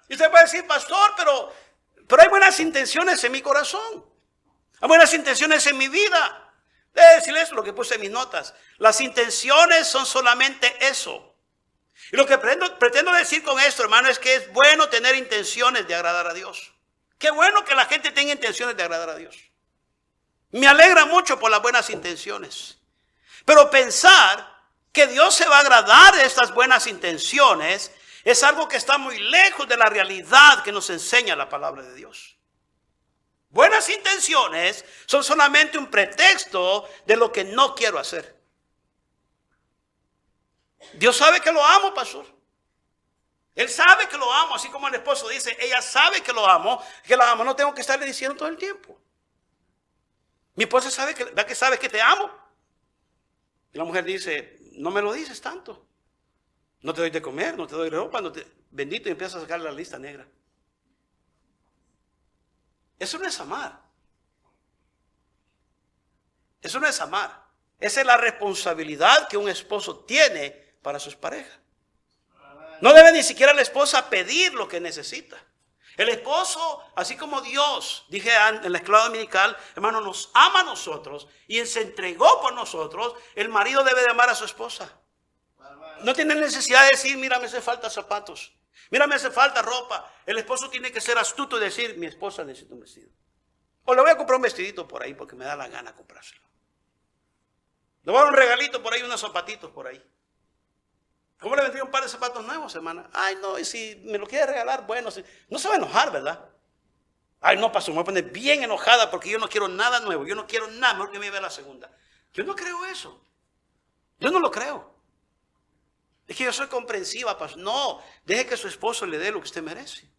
Y usted puede decir: pastor, pero hay buenas intenciones en mi corazón. Hay buenas intenciones en mi vida. Debe decirle eso, lo que puse en mis notas. Las intenciones son solamente eso. Y lo que pretendo decir con esto, hermano, es que es bueno tener intenciones de agradar a Dios. Qué bueno que la gente tenga intenciones de agradar a Dios. Me alegra mucho por las buenas intenciones. Pero pensar que Dios se va a agradar de estas buenas intenciones es algo que está muy lejos de la realidad que nos enseña la palabra de Dios. Buenas intenciones son solamente un pretexto de lo que no quiero hacer. Dios sabe que lo amo, pastor. Él sabe que lo amo, así como el esposo dice, ella sabe que lo amo, no tengo que estarle diciendo todo el tiempo. Mi esposa sabe que te amo. Y la mujer dice, no me lo dices tanto. No te doy de comer, no te doy ropa, bendito, y empieza a sacar la lista negra. Eso no es amar. Eso no es amar. Esa es la responsabilidad que un esposo tiene para sus parejas. No debe ni siquiera la esposa pedir lo que necesita. El esposo, así como Dios, dije en la escuela dominical, hermano, nos ama a nosotros y Él se entregó por nosotros. El marido debe de amar a su esposa. No tiene necesidad de decir, mira, me hace falta zapatos. Mira, me hace falta ropa. El esposo tiene que ser astuto y decir, mi esposa necesita un vestido. O le voy a comprar un vestidito por ahí porque me da la gana comprárselo. Le voy a dar un regalito por ahí, unos zapatitos por ahí. ¿Cómo le vendría un par de zapatos nuevos, hermana? Ay, no, y si me lo quiere regalar, bueno, no se va a enojar, ¿verdad? Ay, no, pastor, me voy a poner bien enojada porque yo no quiero nada nuevo. Yo no quiero nada, mejor que me lleve la segunda. Yo no creo eso. Yo no lo creo. Es que yo soy comprensiva, pastor. No, deje que su esposo le dé lo que usted merece.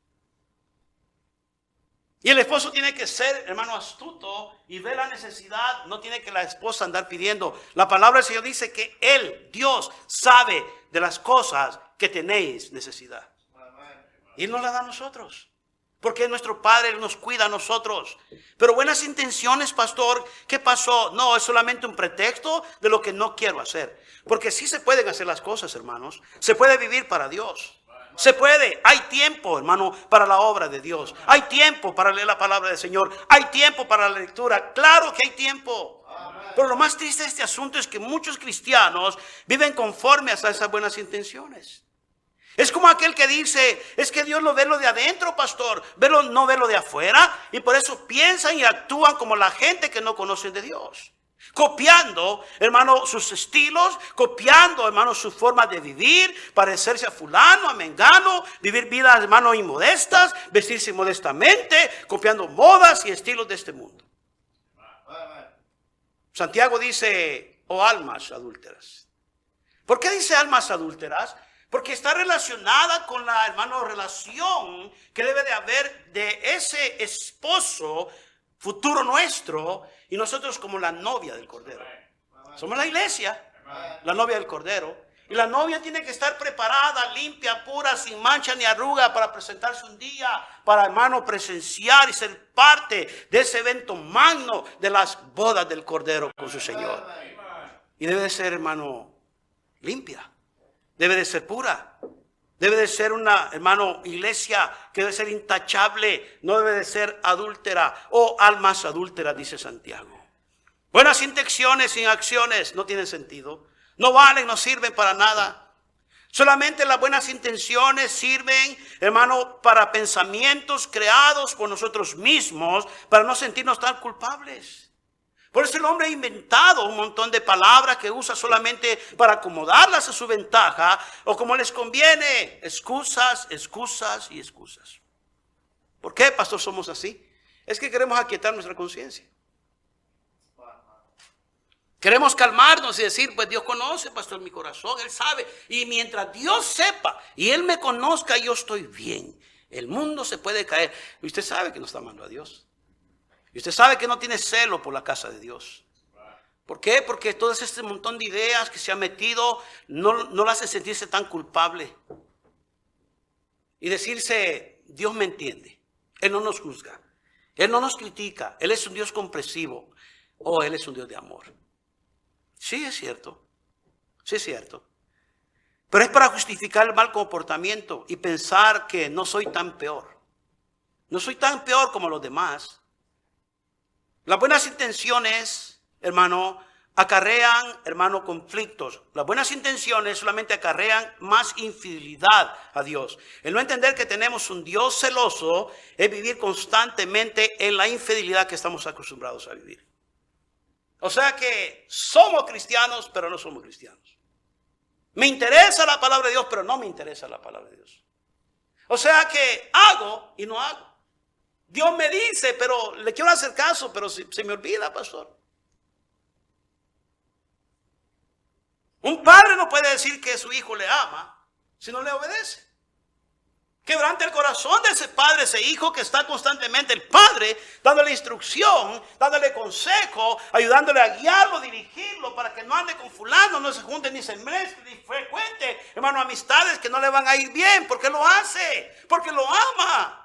Y el esposo tiene que ser, hermano, astuto y ver la necesidad. No tiene que la esposa andar pidiendo. La palabra del Señor dice que Él, Dios, sabe de las cosas que tenéis necesidad. Y Él nos la da a nosotros. Porque nuestro Padre nos cuida a nosotros. Pero buenas intenciones, pastor, ¿qué pasó? No, es solamente un pretexto de lo que no quiero hacer. Porque sí se pueden hacer las cosas, hermanos. Se puede vivir para Dios. Se puede, hay tiempo, hermano, para la obra de Dios. Hay tiempo para leer la palabra del Señor. Hay tiempo para la lectura. Claro que hay tiempo. Pero lo más triste de este asunto es que muchos cristianos viven conforme a esas buenas intenciones. Es como aquel que dice, es que Dios lo ve lo de adentro, pastor, no ve lo de afuera. Y por eso piensan y actúan como la gente que no conocen de Dios. Copiando, hermano, sus estilos, copiando, hermano, su forma de vivir, parecerse a fulano, a mengano, vivir vidas, hermano, inmodestas, vestirse modestamente, copiando modas y estilos de este mundo. Santiago dice, oh almas adúlteras. ¿Por qué dice almas adúlteras? Porque está relacionada con la, hermano, relación que debe de haber de ese esposo futuro nuestro y nosotros como la novia del Cordero. Somos la iglesia, la novia del Cordero. Y la novia tiene que estar preparada, limpia, pura, sin mancha ni arruga para presentarse un día, para, hermano, presenciar y ser parte de ese evento magno de las bodas del Cordero con su Señor. Y debe de ser, hermano, limpia. Debe de ser pura. Debe de ser una, hermano, iglesia que debe ser intachable. No debe de ser adúltera o almas adúlteras, dice Santiago. Buenas intenciones sin acciones no tienen sentido. No valen, no sirven para nada. Solamente las buenas intenciones sirven, hermano, para pensamientos creados por nosotros mismos, para no sentirnos tan culpables. Por eso el hombre ha inventado un montón de palabras que usa solamente para acomodarlas a su ventaja o como les conviene. Excusas, excusas y excusas. ¿Por qué, pastor, somos así? Es que queremos aquietar nuestra conciencia. Queremos calmarnos y decir, pues Dios conoce, pastor, mi corazón, Él sabe. Y mientras Dios sepa y Él me conozca, yo estoy bien. El mundo se puede caer. Y usted sabe que no está amando a Dios. Y usted sabe que no tiene celo por la casa de Dios. ¿Por qué? Porque todo este montón de ideas que se ha metido no lo hace sentirse tan culpable. Y decirse, Dios me entiende. Él no nos juzga. Él no nos critica. Él es un Dios comprensivo. O Él es un Dios de amor. Sí, es cierto. Sí, es cierto. Pero es para justificar el mal comportamiento y pensar que no soy tan peor. No soy tan peor como los demás. Las buenas intenciones, hermano, acarrean, hermano, conflictos. Las buenas intenciones solamente acarrean más infidelidad a Dios. El no entender que tenemos un Dios celoso es vivir constantemente en la infidelidad que estamos acostumbrados a vivir. O sea que somos cristianos, pero no somos cristianos. Me interesa la palabra de Dios, pero no me interesa la palabra de Dios. O sea que hago y no hago. Dios me dice, pero le quiero hacer caso, pero se me olvida, pastor. Un padre no puede decir que su hijo le ama si no le obedece. Quebrante el corazón de ese padre, ese hijo que está constantemente el padre dándole instrucción, dándole consejo, ayudándole a guiarlo, dirigirlo para que no ande con fulano, no se junte ni se mezcle ni frecuente, hermano, amistades que no le van a ir bien. ¿Por qué lo hace? Porque lo ama.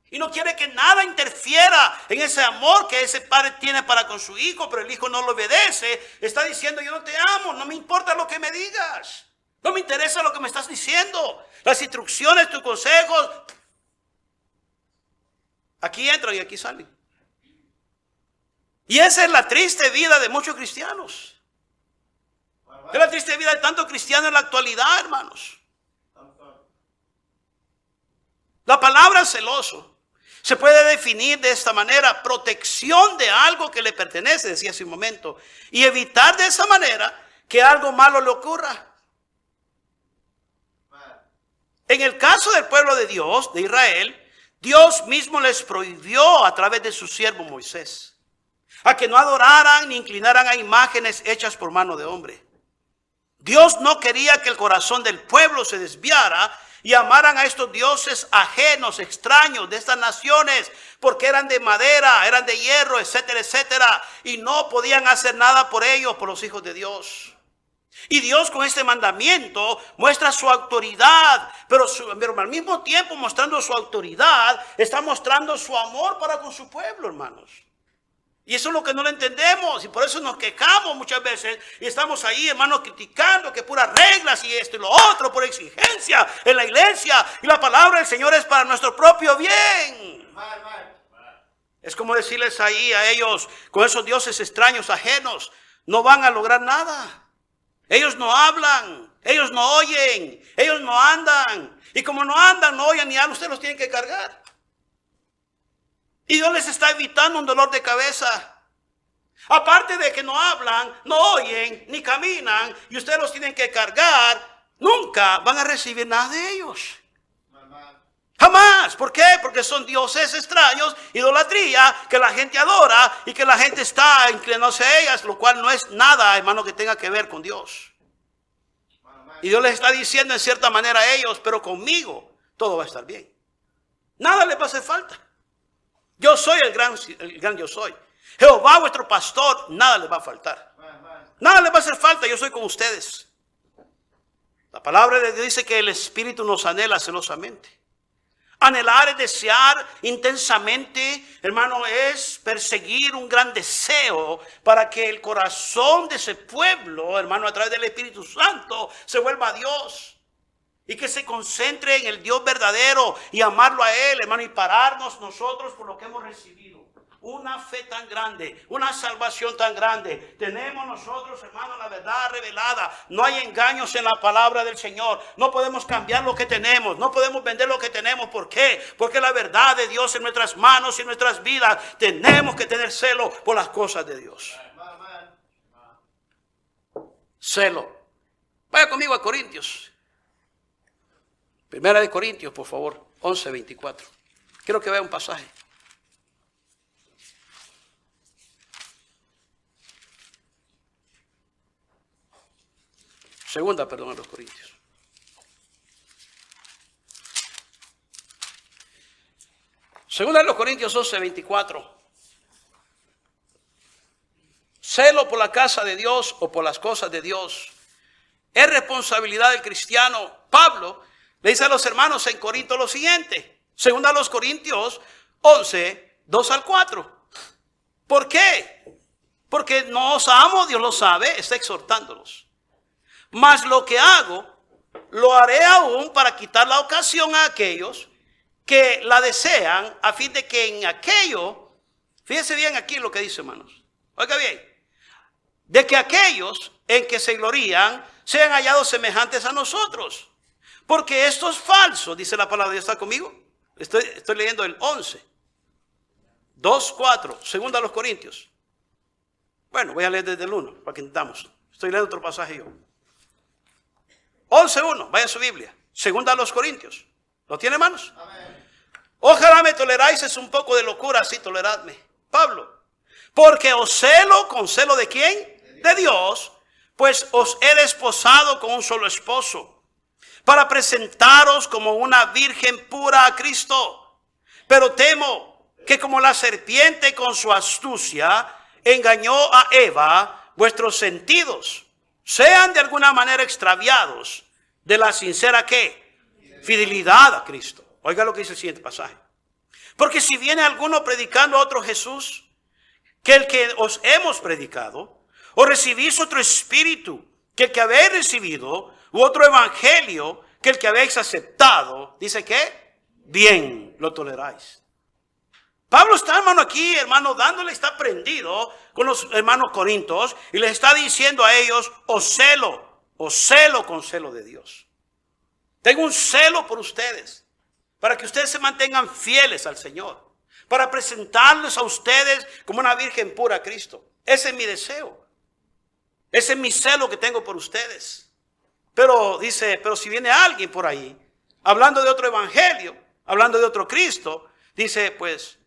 Y no quiere que nada interfiera en ese amor que ese padre tiene para con su hijo, pero el hijo no lo obedece. Está diciendo, yo no te amo, no me importa lo que me digas. No me interesa lo que me estás diciendo. Las instrucciones, tus consejos, aquí entran y aquí salen. Y esa es la triste vida de muchos cristianos. Es la triste vida de tantos cristianos en la actualidad, hermanos. La palabra celoso se puede definir de esta manera: protección de algo que le pertenece, decía hace un momento, y evitar de esa manera que algo malo le ocurra. En el caso del pueblo de Dios, de Israel, Dios mismo les prohibió a través de su siervo Moisés a que no adoraran ni inclinaran a imágenes hechas por mano de hombre. Dios no quería que el corazón del pueblo se desviara y amaran a estos dioses ajenos, extraños de estas naciones, porque eran de madera, eran de hierro, etcétera, etcétera, y no podían hacer nada por ellos, por los hijos de Dios. Y Dios con este mandamiento muestra su autoridad, pero al mismo tiempo mostrando su autoridad, está mostrando su amor para con su pueblo, hermanos. Y eso es lo que no lo entendemos, y por eso nos quejamos muchas veces y estamos ahí, hermanos, criticando que puras reglas y esto y lo otro, por exigencia en la iglesia. Y la palabra del Señor es para nuestro propio bien. Es como decirles ahí a ellos, con esos dioses extraños, ajenos, no van a lograr nada. Ellos no hablan, ellos no oyen, ellos no andan. Y como no andan, no oyen ni hablan, ustedes los tienen que cargar. Y Dios les está evitando un dolor de cabeza. Aparte de que no hablan, no oyen, ni caminan, y ustedes los tienen que cargar, nunca van a recibir nada de ellos. Jamás. ¿Por qué? Porque son dioses extraños, idolatría, que la gente adora y que la gente está inclinándose a ellas, lo cual no es nada, hermano, que tenga que ver con Dios. Y Dios les está diciendo en cierta manera a ellos, pero conmigo todo va a estar bien. Nada les va a hacer falta. Yo soy el gran yo soy. Jehová vuestro pastor, nada les va a faltar. Nada les va a hacer falta, yo soy con ustedes. La palabra de Dios dice que el Espíritu nos anhela celosamente. Anhelar es desear intensamente, hermano, es perseguir un gran deseo para que el corazón de ese pueblo, hermano, a través del Espíritu Santo, se vuelva a Dios. Y que se concentre en el Dios verdadero y amarlo a Él, hermano, y pararnos nosotros por lo que hemos recibido. Una fe tan grande, una salvación tan grande. Tenemos nosotros, hermano, la verdad revelada. No hay engaños en la palabra del Señor. No podemos cambiar lo que tenemos. No podemos vender lo que tenemos. ¿Por qué? Porque la verdad de Dios en nuestras manos y en nuestras vidas. Tenemos que tener celo por las cosas de Dios. Celo. Vaya conmigo a Corintios. Primera de Corintios, por favor, 11:24. Quiero que vea un pasaje. Segunda, perdón, a los Corintios. Segunda de los Corintios 11:24. Celo por la casa de Dios o por las cosas de Dios es responsabilidad del cristiano. Pablo le dice a los hermanos en Corinto lo siguiente. Segunda a los Corintios 11:2-4. ¿Por qué? Porque no os amo, Dios lo sabe, está exhortándolos. Mas lo que hago, lo haré aún para quitar la ocasión a aquellos que la desean, a fin de que en aquello, fíjense bien aquí lo que dice, hermanos. Oiga bien, de que aquellos en que se glorían sean hallados semejantes a nosotros. Porque esto es falso, dice la palabra de Dios. ¿Está conmigo? Estoy leyendo el 11. 2:4, segunda a los Corintios. Bueno, voy a leer desde el 1 para que entendamos. Estoy leyendo otro pasaje yo. 11:1, vaya a su Biblia. Segunda a los Corintios. ¿Lo tiene, hermanos? Amén. Ojalá me toleráis, es un poco de locura, así toleradme. Pablo, porque os celo, ¿con celo de quién? De Dios, pues os he desposado con un solo esposo, para presentaros como una virgen pura a Cristo. Pero temo que como la serpiente con su astucia engañó a Eva, vuestros sentidos sean de alguna manera extraviados de la sincera ¿qué? Fidelidad a Cristo. Oiga lo que dice el siguiente pasaje. Porque si viene alguno predicando a otro Jesús que el que os hemos predicado, o recibís otro espíritu que el que habéis recibido, u otro evangelio que el que habéis aceptado, dice que bien lo toleráis. Pablo está, hermano, aquí, hermano, dándole, está prendido con los hermanos corintios y les está diciendo a ellos, os celo con celo de Dios. Tengo un celo por ustedes, para que ustedes se mantengan fieles al Señor, para presentarles a ustedes como una virgen pura a Cristo. Ese es mi deseo. Ese es mi celo que tengo por ustedes. Pero dice, pero si viene alguien por ahí, hablando de otro evangelio, hablando de otro Cristo, dice, pues,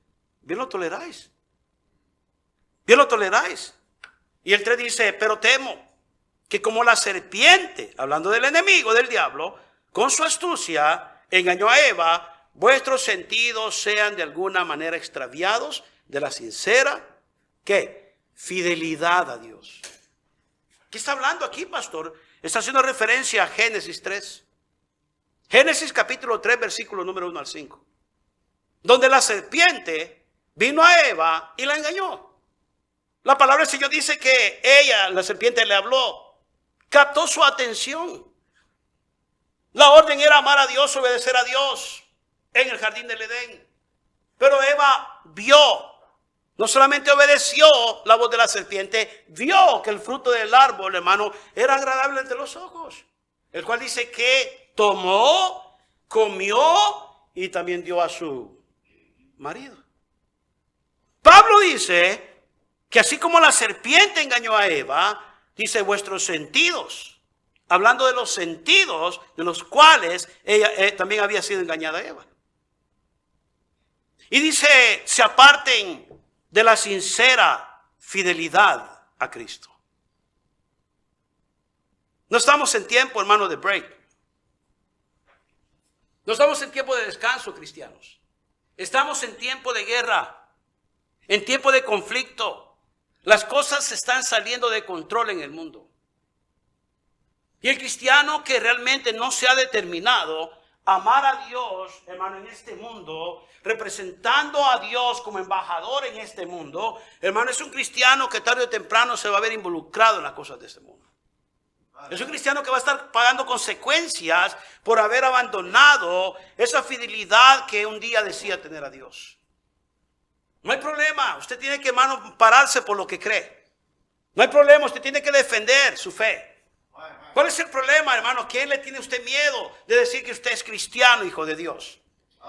bien lo toleráis. Bien lo toleráis. Y el 3 dice, pero temo que como la serpiente, hablando del enemigo, del diablo, con su astucia, engañó a Eva, vuestros sentidos sean de alguna manera extraviados de la sincera, ¿qué? Fidelidad a Dios. ¿Qué está hablando aquí, pastor? Está haciendo referencia a Génesis 3. Génesis capítulo 3, versículo número 1 al 5. Donde la serpiente vino a Eva y la engañó. La palabra del Señor dice que ella, la serpiente, le habló. Captó su atención. La orden era amar a Dios, obedecer a Dios en el jardín del Edén. Pero Eva vio. No solamente obedeció la voz de la serpiente, vio que el fruto del árbol, hermano, era agradable ante los ojos. El cual dice que tomó, comió y también dio a su marido. Pablo dice que así como la serpiente engañó a Eva, dice vuestros sentidos. Hablando de los sentidos de los cuales ella también había sido engañada Eva. Y dice, se aparten de la sincera fidelidad a Cristo. No estamos en tiempo, hermano, de break. No estamos en tiempo de descanso, cristianos. Estamos en tiempo de guerra, en tiempo de conflicto. Las cosas están saliendo de control en el mundo. Y el cristiano que realmente no se ha determinado a amar a Dios, hermano, en este mundo, representando a Dios como embajador en este mundo, hermano, es un cristiano que tarde o temprano se va a ver involucrado en las cosas de este mundo. Es un cristiano que va a estar pagando consecuencias por haber abandonado esa fidelidad que un día decía tener a Dios. No hay problema, usted tiene que, hermano, pararse por lo que cree. No hay problema, usted tiene que defender su fe. ¿Cuál es el problema, hermano? ¿Quién le tiene usted miedo de decir que usted es cristiano, hijo de Dios?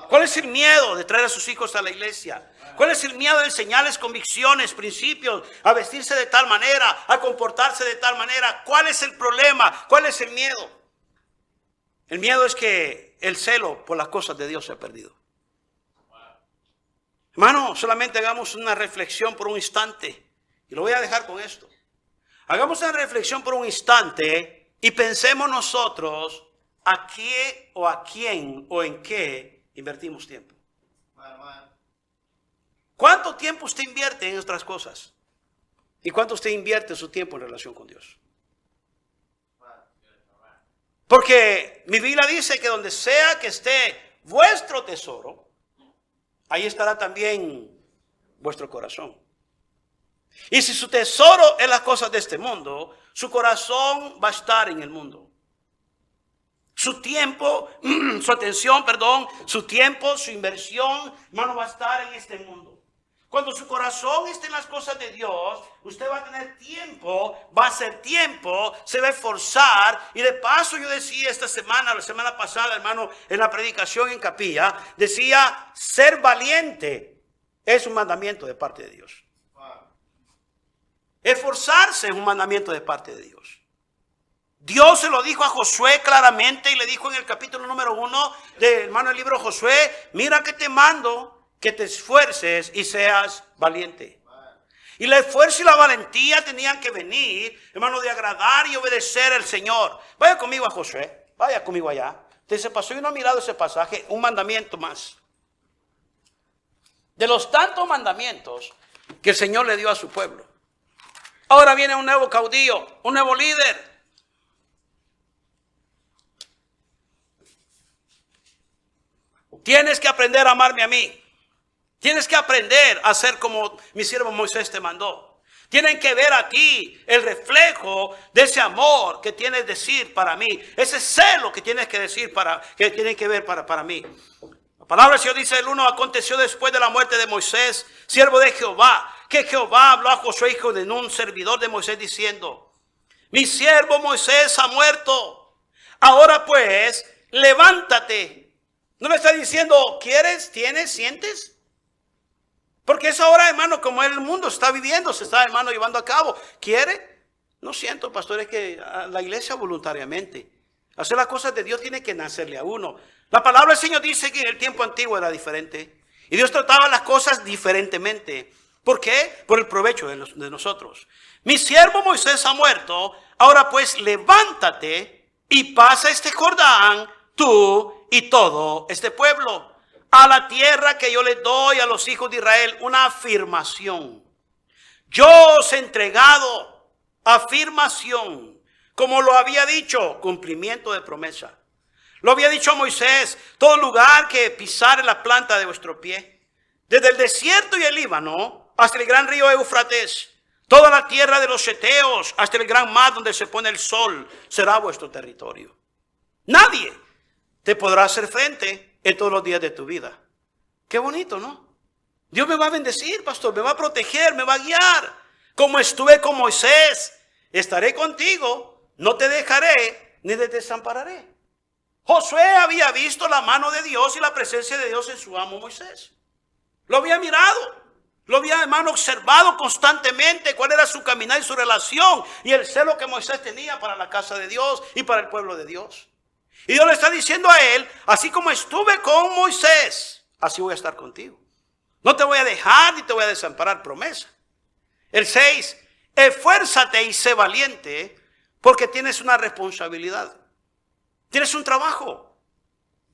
¿Cuál es el miedo de traer a sus hijos a la iglesia? ¿Cuál es el miedo de enseñarles convicciones, principios, a vestirse de tal manera, a comportarse de tal manera? ¿Cuál es el problema? ¿Cuál es el miedo? El miedo es que el celo por las cosas de Dios se ha perdido. Hermano, solamente hagamos una reflexión por un instante. Y lo voy a dejar con esto. Hagamos una reflexión por un instante y pensemos nosotros a qué o a quién o en qué invertimos tiempo. ¿Cuánto tiempo usted invierte en otras cosas? ¿Y cuánto usted invierte su tiempo en relación con Dios? Porque mi Biblia dice que donde sea que esté vuestro tesoro, ahí estará también vuestro corazón. Y si su tesoro es las cosas de este mundo, su corazón va a estar en el mundo. Su tiempo, su atención, su tiempo, su inversión, hermano, va a estar en este mundo. Cuando su corazón esté en las cosas de Dios, usted va a tener tiempo, va a hacer tiempo, se va a esforzar. Y de paso yo decía esta semana, la semana pasada, hermano, en la predicación en capilla, decía, ser valiente es un mandamiento de parte de Dios. Esforzarse es un mandamiento de parte de Dios. Dios se lo dijo a Josué claramente y le dijo en el capítulo número 1 del hermano del libro Josué, mira que te mando que te esfuerces y seas valiente. Y el esfuerzo y la valentía tenían que venir, hermano, de agradar y obedecer al Señor. Vaya conmigo a Josué, vaya conmigo allá. Usted se pasó y no ha mirado ese pasaje, un mandamiento más. De los tantos mandamientos que el Señor le dio a su pueblo. Ahora viene un nuevo caudillo, un nuevo líder. Tienes que aprender a amarme a mí. Tienes que aprender a ser como mi siervo Moisés te mandó. Tienen que ver aquí el reflejo de ese amor que tienes que decir para mí. Ese celo que tienes que decir que tienen que ver para mí. La palabra del Señor dice el 1, aconteció después de la muerte de Moisés, siervo de Jehová, que Jehová habló a Josué, hijo de Nun, servidor de Moisés, diciendo, mi siervo Moisés ha muerto. Ahora pues, levántate. No le está diciendo, ¿quieres, tienes, sientes? Porque es ahora, hermano, como el mundo está viviendo, se está, hermano, llevando a cabo. ¿Quiere? No siento, pastor, es que la iglesia voluntariamente. Hacer las cosas de Dios tiene que nacerle a uno. La palabra del Señor dice que en el tiempo antiguo era diferente. Y Dios trataba las cosas diferentemente. ¿Por qué? Por el provecho de nosotros. Mi siervo Moisés ha muerto. Ahora pues levántate y pasa este Jordán, tú y todo este pueblo, a la tierra que yo les doy a los hijos de Israel. Una afirmación. Yo os he entregado afirmación. Como lo había dicho, cumplimiento de promesa. Lo había dicho a Moisés, todo lugar que pisare la planta de vuestro pie, desde el desierto y el Líbano hasta el gran río Éufrates, toda la tierra de los Heteos hasta el gran mar donde se pone el sol, será vuestro territorio. Nadie te podrá hacer frente en todos los días de tu vida. Qué bonito, ¿no? Dios me va a bendecir, pastor, me va a proteger, me va a guiar. Como estuve con Moisés, estaré contigo, no te dejaré ni te desampararé. Josué había visto la mano de Dios y la presencia de Dios en su amo Moisés. Lo había mirado, lo había, hermano, observado constantemente cuál era su caminar y su relación y el celo que Moisés tenía para la casa de Dios y para el pueblo de Dios. Y Dios le está diciendo a él, así como estuve con Moisés, así voy a estar contigo. No te voy a dejar ni te voy a desamparar, promesa. El 6, esfuérzate y sé valiente porque tienes una responsabilidad. Tienes un trabajo.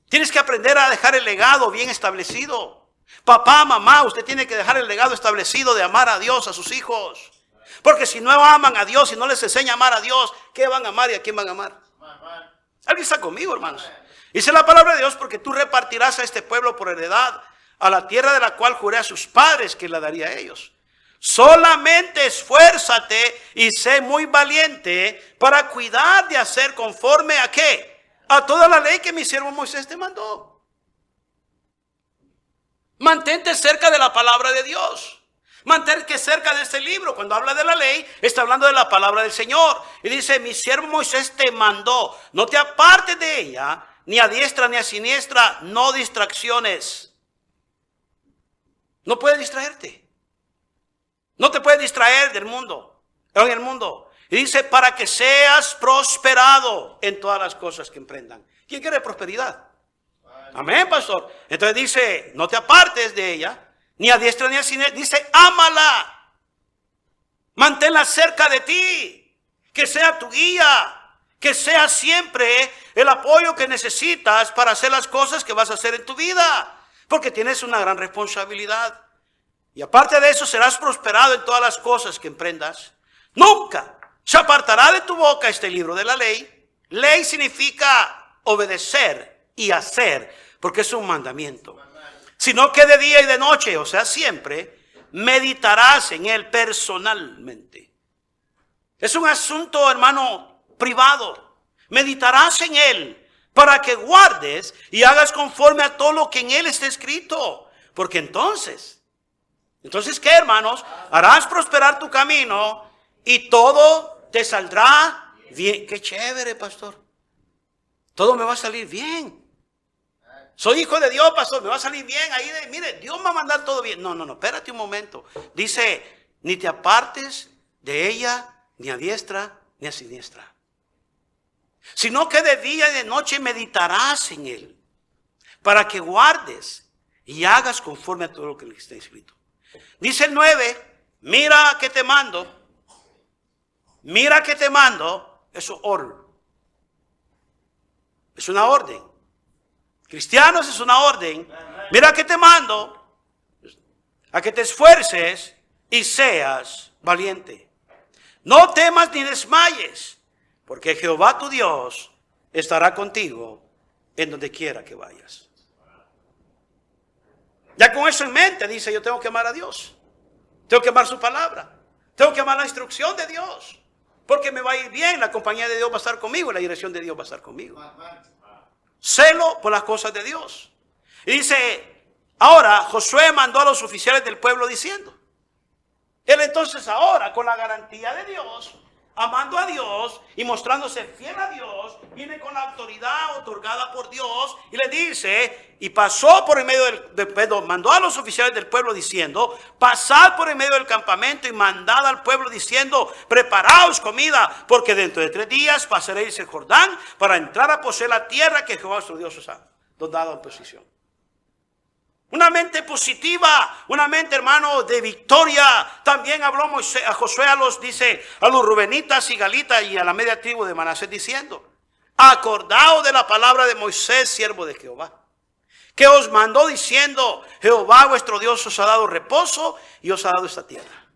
Tienes que aprender a dejar el legado bien establecido. Papá, mamá, usted tiene que dejar el legado establecido de amar a Dios, a sus hijos. Porque si no aman a Dios y no les enseña a amar a Dios, ¿qué van a amar y a quién van a amar? ¿Alguien está conmigo, hermanos? Dice la palabra de Dios, porque tú repartirás a este pueblo por heredad a la tierra de la cual juré a sus padres que la daría a ellos. Solamente esfuérzate y sé muy valiente para cuidar de hacer conforme a ¿qué? A toda la ley que mi siervo Moisés te mandó. Mantente cerca de la palabra de Dios. Mantente cerca de este libro. Cuando habla de la ley, está hablando de la palabra del Señor. Y dice, mi siervo Moisés te mandó. No te apartes de ella, ni a diestra ni a siniestra, no distracciones. No puedes distraerte. No te puedes distraer del mundo, en el mundo. Y dice, para que seas prosperado en todas las cosas que emprendan. ¿Quién quiere prosperidad? Amén, pastor. Entonces dice, no te apartes de ella, ni a diestra ni a siniestra. Dice, ámala. Manténla cerca de ti. Que sea tu guía. Que sea siempre el apoyo que necesitas para hacer las cosas que vas a hacer en tu vida. Porque tienes una gran responsabilidad. Y aparte de eso, serás prosperado en todas las cosas que emprendas. Nunca se apartará de tu boca este libro de la ley. Ley significa obedecer y hacer, porque es un mandamiento. Sino que de día y de noche, o sea, siempre, meditarás en él personalmente. Es un asunto, hermano, privado. Meditarás en él para que guardes y hagas conforme a todo lo que en él está escrito. Porque entonces Entonces, ¿qué, hermanos? Harás prosperar tu camino y todo te saldrá bien. Qué chévere, pastor. Todo me va a salir bien. Soy hijo de Dios, pastor, me va a salir bien. Ahí, mire, Dios me va a mandar todo bien. No, espérate un momento. Dice, ni te apartes de ella, ni a diestra, ni a siniestra. Sino que de día y de noche meditarás en él, para que guardes y hagas conforme a todo lo que le está escrito. Dice el 9, mira que te mando. Mira que te mando. Eso es una orden. Cristianos, es una orden. Mira que te mando a que te esfuerces y seas valiente. No temas ni desmayes, porque Jehová tu Dios estará contigo en donde quiera que vayas. Ya con eso en mente, dice, yo tengo que amar a Dios. Tengo que amar su palabra. Tengo que amar la instrucción de Dios. Porque me va a ir bien, la compañía de Dios va a estar conmigo, la dirección de Dios va a estar conmigo. Celo por las cosas de Dios. Y dice, ahora Josué mandó a los oficiales del pueblo diciendo. Él entonces ahora, con la garantía de Dios, amando a Dios y mostrándose fiel a Dios, viene con la autoridad otorgada por Dios y le dice, y pasó por el medio mandó a los oficiales del pueblo diciendo, pasad por el medio del campamento y mandad al pueblo diciendo, preparaos comida, porque dentro de 3 días pasaréis el Jordán para entrar a poseer la tierra que Jehová vuestro Dios os ha dado en posesión. Una mente positiva, una mente, hermano, de victoria. También habló a Josué a los rubenitas y galitas y a la media tribu de Manasés diciendo, acordaos de la palabra de Moisés, siervo de Jehová, que os mandó diciendo, Jehová vuestro Dios os ha dado reposo y os ha dado esta tierra.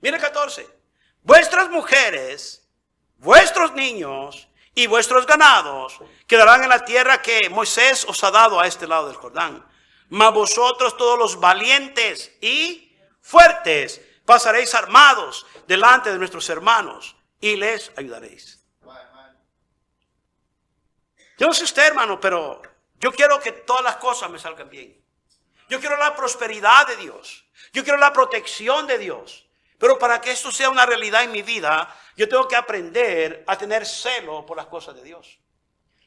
Mire 14, vuestras mujeres, vuestros niños y vuestros ganados quedarán en la tierra que Moisés os ha dado a este lado del Jordán. Mas vosotros todos los valientes y fuertes pasaréis armados delante de nuestros hermanos y les ayudaréis. Yo no sé usted, hermano, pero yo quiero que todas las cosas me salgan bien. Yo quiero la prosperidad de Dios. Yo quiero la protección de Dios. Pero para que esto sea una realidad en mi vida, yo tengo que aprender a tener celo por las cosas de Dios.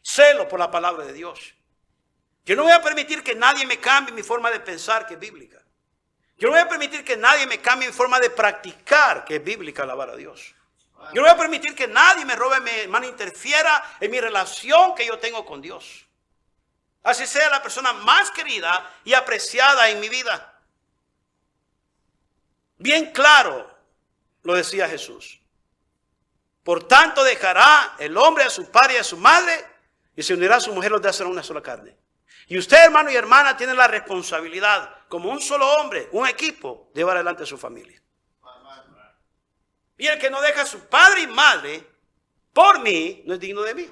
Celo por la palabra de Dios. Yo no voy a permitir que nadie me cambie mi forma de pensar, que es bíblica. Yo no voy a permitir que nadie me cambie mi forma de practicar, que es bíblica, alabar a Dios. Yo no voy a permitir que nadie me robe, me interfiera en mi relación que yo tengo con Dios. Así sea la persona más querida y apreciada en mi vida. Bien claro lo decía Jesús. Por tanto dejará el hombre a su padre y a su madre y se unirá a su mujer, los dos serán una sola carne. Y usted, hermano y hermana, tiene la responsabilidad, como un solo hombre, un equipo, de llevar adelante a su familia. Y el que no deja a su padre y madre, por mí, no es digno de mí.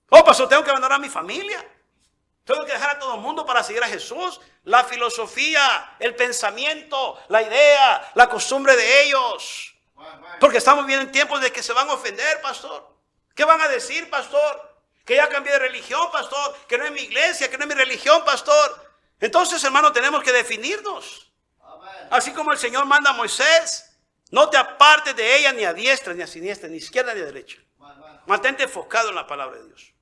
Oh, pastor, tengo que abandonar a mi familia. Tengo que dejar a todo el mundo para seguir a Jesús. La filosofía, el pensamiento, la idea, la costumbre de ellos. Porque estamos viviendo en tiempos de que se van a ofender, pastor. ¿Qué van a decir, pastor? Que ya cambié de religión, pastor. Que no es mi iglesia, que no es mi religión, pastor. Entonces, hermano, tenemos que definirnos. Así como el Señor manda a Moisés. No te apartes de ella ni a diestra, ni a siniestra, ni a izquierda, ni a derecha. Mantente enfocado en la palabra de Dios.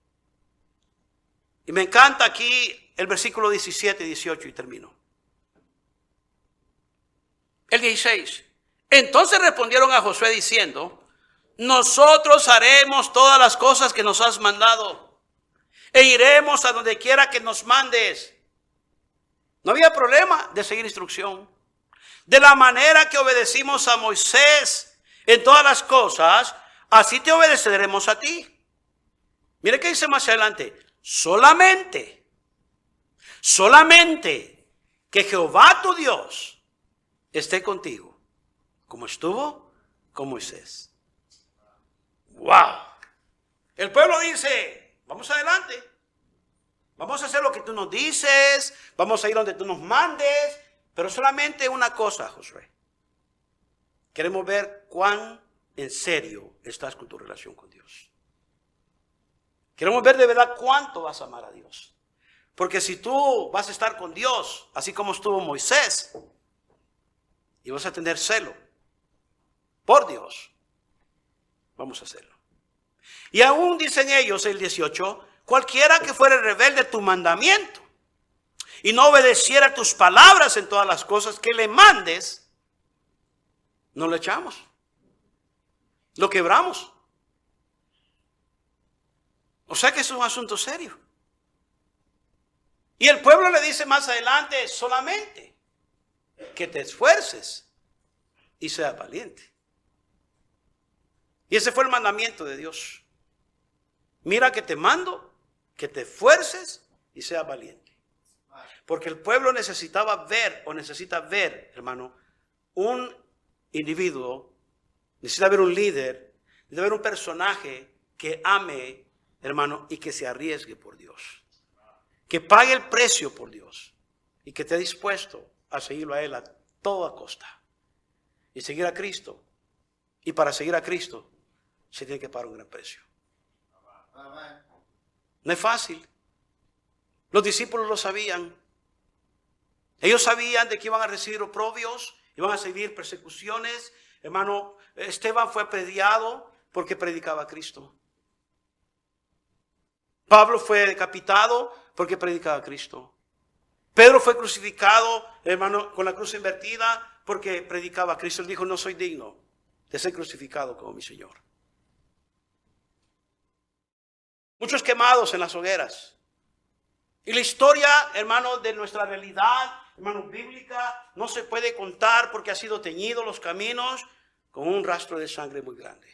Y me encanta aquí el versículo 17 y 18 y termino. El 16. Entonces respondieron a Josué diciendo, nosotros haremos todas las cosas que nos has mandado e iremos a donde quiera que nos mandes. No había problema de seguir instrucción. De la manera que obedecimos a Moisés en todas las cosas, así te obedeceremos a ti. Mire qué dice más adelante. Solamente que Jehová tu Dios esté contigo, como estuvo con Moisés. ¡Wow! El pueblo dice, vamos adelante. Vamos a hacer lo que tú nos dices. Vamos a ir donde tú nos mandes. Pero solamente una cosa, Josué. Queremos ver cuán en serio estás con tu relación con Dios. Queremos ver de verdad cuánto vas a amar a Dios. Porque si tú vas a estar con Dios, así como estuvo Moisés, y vas a tener celo por Dios, vamos a hacerlo. Y aún dicen ellos, el 18, cualquiera que fuere rebelde a tu mandamiento y no obedeciera tus palabras en todas las cosas que le mandes, no lo echamos, lo quebramos. O sea que es un asunto serio. Y el pueblo le dice más adelante, solamente que te esfuerces y seas valiente. Y ese fue el mandamiento de Dios. Mira que te mando, que te esfuerces y seas valiente. Porque el pueblo necesitaba ver, o necesita ver, hermano, un individuo, necesita ver un líder, necesita ver un personaje que ame, hermano, y que se arriesgue por Dios. Que pague el precio por Dios y que esté dispuesto a seguirlo a Él a toda costa. Y seguir a Cristo. Y para seguir a Cristo se tiene que pagar un gran precio. No es fácil. Los discípulos lo sabían. Ellos sabían de que iban a recibir oprobios, iban a recibir persecuciones. Hermano, Esteban fue apedreado porque predicaba a Cristo. Pablo fue decapitado porque predicaba a Cristo. Pedro fue crucificado, hermano, con la cruz invertida porque predicaba a Cristo. Él dijo, no soy digno de ser crucificado como mi Señor. Muchos quemados en las hogueras. Y la historia, hermano, de nuestra realidad, hermano, bíblica, no se puede contar porque ha sido teñido los caminos con un rastro de sangre muy grande.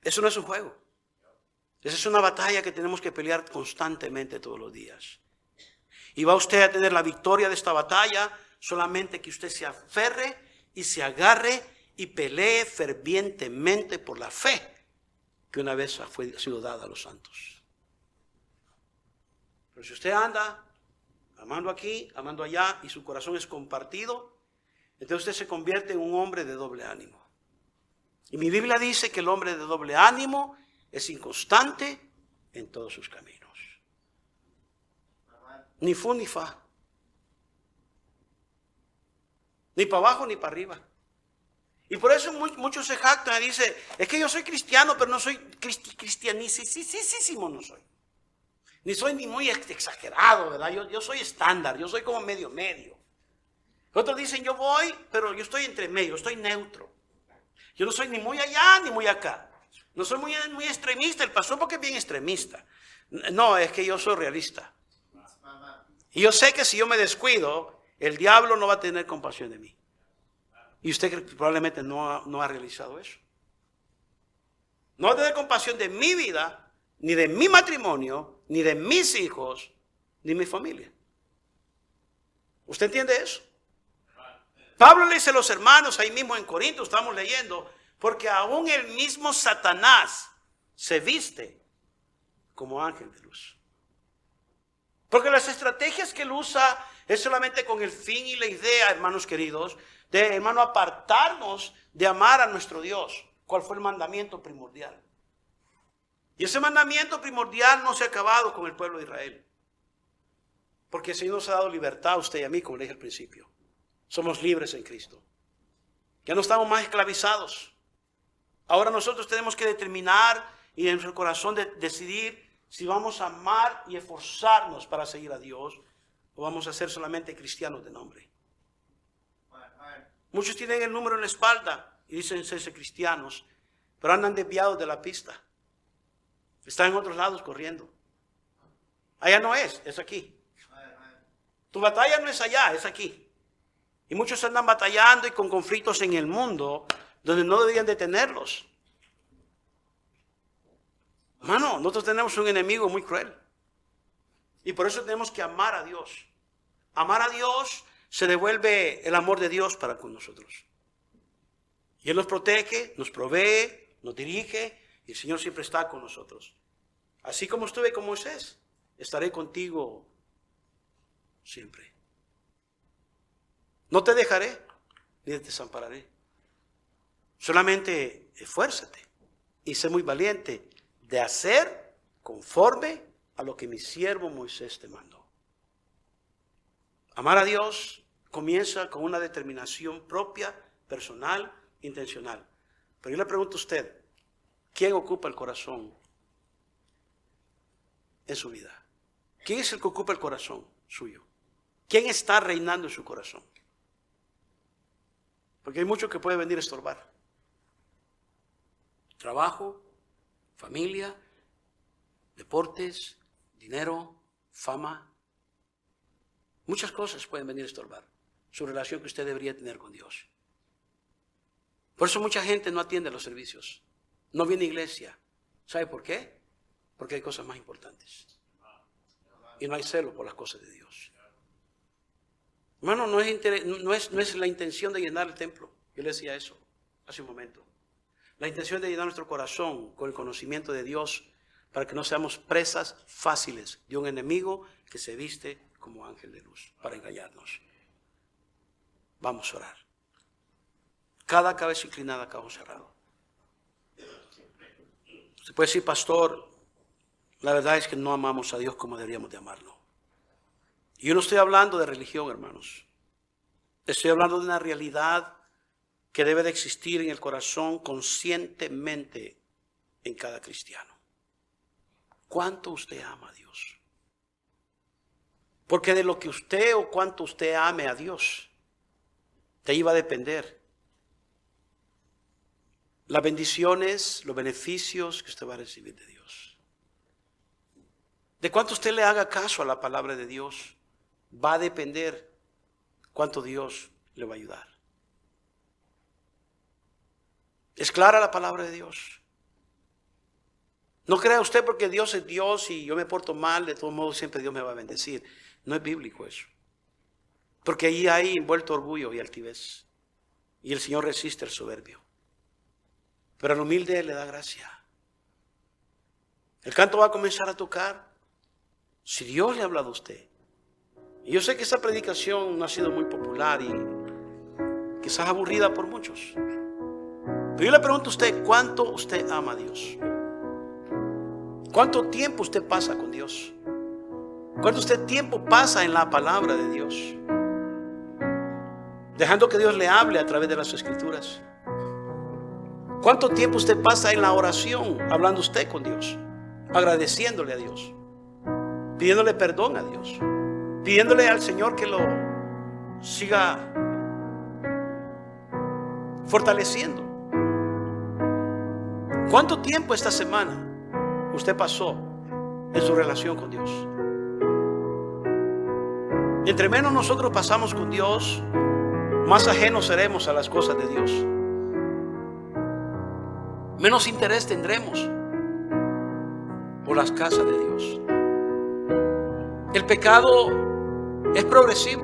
Eso no es un juego. Esa es una batalla que tenemos que pelear constantemente todos los días. Y va usted a tener la victoria de esta batalla solamente que usted se aferre y se agarre y pelee fervientemente por la fe que una vez ha sido dada a los santos. Pero si usted anda amando aquí, amando allá y su corazón es compartido, entonces usted se convierte en un hombre de doble ánimo. Y mi Biblia dice que el hombre de doble ánimo es inconstante en todos sus caminos. Ni fu ni fa. Ni para abajo ni para arriba. Y por eso muchos se jactan y dicen, es que yo soy cristiano, pero no soy cristianísimo, no soy. Ni soy ni muy exagerado, ¿verdad? Yo soy estándar, yo soy como medio. Otros dicen, yo voy, pero yo estoy entre medio, estoy neutro. Yo no soy ni muy allá ni muy acá. No soy muy extremista, el pastor porque es bien extremista. No, es que yo soy realista. Y yo sé que si yo me descuido, el diablo no va a tener compasión de mí. Y usted probablemente no ha realizado eso. No va a tener compasión de mi vida, ni de mi matrimonio, ni de mis hijos, ni mi familia. ¿Usted entiende eso? Pablo le dice a los hermanos ahí mismo en Corinto, estamos leyendo, porque aún el mismo Satanás se viste como ángel de luz. Porque las estrategias que él usa es solamente con el fin y la idea, hermanos queridos, de, hermano, apartarnos de amar a nuestro Dios. ¿Cuál fue el mandamiento primordial? Y ese mandamiento primordial no se ha acabado con el pueblo de Israel. Porque el Señor nos ha dado libertad a usted y a mí, como le dije al principio. Somos libres en Cristo. Ya no estamos más esclavizados. Ahora nosotros tenemos que determinar y en nuestro corazón decidir si vamos a amar y esforzarnos para seguir a Dios o vamos a ser solamente cristianos de nombre. Muchos tienen el número en la espalda y dicen serse cristianos, pero andan desviados de la pista. Están en otros lados corriendo. Allá no es aquí. Tu batalla no es allá, es aquí. Y muchos andan batallando y con conflictos en el mundo donde no deberían de tenerlos. Hermano, nosotros tenemos un enemigo muy cruel. Y por eso tenemos que amar a Dios. Amar a Dios se devuelve el amor de Dios para con nosotros. Y Él nos protege, nos provee, nos dirige y el Señor siempre está con nosotros. Así como estuve con Moisés, estaré contigo siempre. No te dejaré ni te desampararé. Solamente esfuérzate y sé muy valiente de hacer conforme a lo que mi siervo Moisés te mandó. Amar a Dios comienza con una determinación propia, personal, intencional. Pero yo le pregunto a usted, ¿quién ocupa el corazón en su vida? ¿Quién es el que ocupa el corazón suyo? ¿Quién está reinando en su corazón? Porque hay mucho que puede venir a estorbar. Trabajo, familia, deportes, dinero, fama. Muchas cosas pueden venir a estorbar su relación que usted debería tener con Dios. Por eso mucha gente no atiende los servicios, no viene a iglesia. ¿Sabe por qué? Porque hay cosas más importantes. Y no hay celo por las cosas de Dios. Hermano, no es la intención de llenar el templo. Yo le decía eso hace un momento. La intención de llenar nuestro corazón con el conocimiento de Dios para que no seamos presas fáciles de un enemigo que se viste como ángel de luz para engañarnos. Vamos a orar. Cada cabeza inclinada, cada ojo cerrado. Usted puede decir, pastor, la verdad es que no amamos a Dios como deberíamos de amarlo. Y yo no estoy hablando de religión, hermanos. Estoy hablando de una realidad que debe de existir en el corazón conscientemente en cada cristiano. ¿Cuánto usted ama a Dios? Porque de lo que usted o cuánto usted ame a Dios, de ahí va a depender las bendiciones, los beneficios que usted va a recibir de Dios. De cuánto usted le haga caso a la palabra de Dios, va a depender cuánto Dios le va a ayudar. ¿Es clara la palabra de Dios? No crea usted porque Dios es Dios y yo me porto mal, de todos modos siempre Dios me va a bendecir. No es bíblico eso. Porque ahí hay envuelto orgullo y altivez. Y el Señor resiste al soberbio. Pero al humilde le da gracia. El canto va a comenzar a tocar si Dios le ha hablado a usted. Y yo sé que esa predicación no ha sido muy popular y quizás aburrida por muchos. Pero yo le pregunto a usted, ¿cuánto usted ama a Dios? ¿Cuánto tiempo usted pasa con Dios? ¿Cuánto tiempo pasa en la palabra de Dios? Dejando que Dios le hable a través de las Escrituras. ¿Cuánto tiempo usted pasa en la oración hablando usted con Dios? Agradeciéndole a Dios. Pidiéndole perdón a Dios. Pidiéndole al Señor que lo siga fortaleciendo. ¿Cuánto tiempo esta semana usted pasó en su relación con Dios? Entre menos nosotros pasamos con Dios, más ajenos seremos a las cosas de Dios. Menos interés tendremos por las casas de Dios. El pecado es progresivo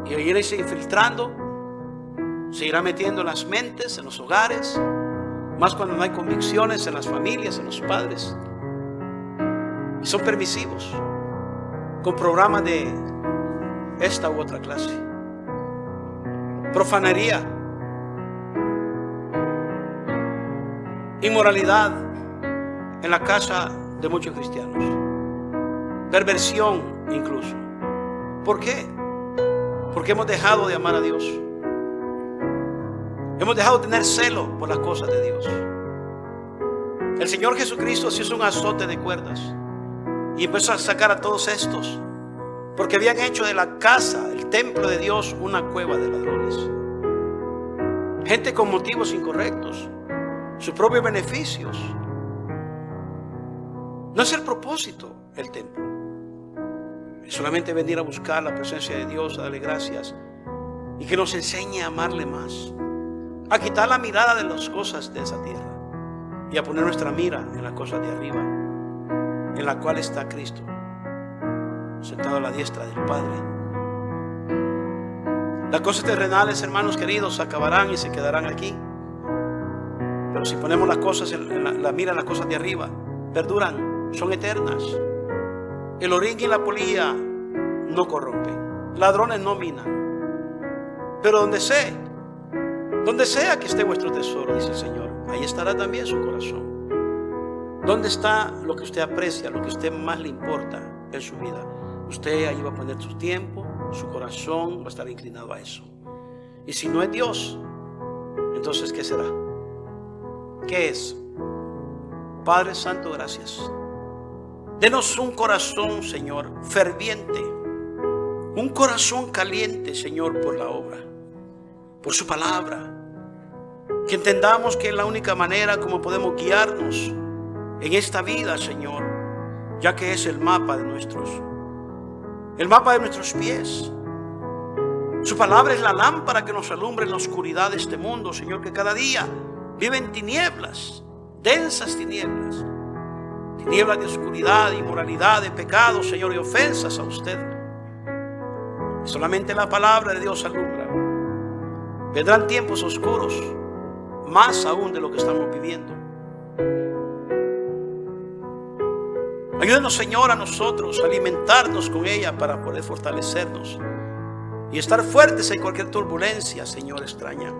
y irá infiltrando, se irá metiendo en las mentes, en los hogares, más cuando no hay convicciones en las familias, en los padres. Y son permisivos con programas de esta u otra clase. Profanería, inmoralidad en la casa de muchos cristianos, perversión incluso. ¿Por qué? Porque hemos dejado de amar a Dios. Hemos dejado de tener celo por las cosas de Dios. El Señor Jesucristo se hizo un azote de cuerdas y empezó a sacar a todos estos, porque habían hecho de la casa, el templo de Dios, una cueva de ladrones. Gente con motivos incorrectos, sus propios beneficios. No es el propósito el templo. Es solamente venir a buscar la presencia de Dios, a darle gracias y que nos enseñe a amarle más, a quitar la mirada de las cosas de esa tierra y a poner nuestra mira en las cosas de arriba, en la cual está Cristo sentado a la diestra del Padre. Las cosas terrenales, hermanos queridos, acabarán y se quedarán aquí. Pero si ponemos las cosas la mira en las cosas de arriba, perduran, son eternas. El orín y la polilla no corrompen, ladrones no minan. Pero donde sea que esté vuestro tesoro, dice el Señor, ahí estará también su corazón. ¿Dónde está lo que usted aprecia, lo que a usted más le importa en su vida? usted ahí va a poner su tiempo, su corazón va a estar inclinado a eso. Y si no es Dios, entonces ¿qué será? ¿Qué es? Padre Santo, gracias. Denos un corazón, Señor, ferviente, un corazón caliente, Señor, por la obra, por su palabra. Que entendamos que es la única manera como podemos guiarnos en esta vida, Señor, ya que es el mapa de nuestros pies. Su palabra es la lámpara que nos alumbra en la oscuridad de este mundo, Señor, que cada día vive en tinieblas, densas tinieblas. Tinieblas de oscuridad, inmoralidad, de pecado, Señor, y ofensas a usted. Y solamente la palabra de Dios alumbra. Vendrán tiempos oscuros, más aún de lo que estamos viviendo. Ayúdenos, Señor, a nosotros a alimentarnos con ella para poder fortalecernos y estar fuertes en cualquier turbulencia, Señor, extraña.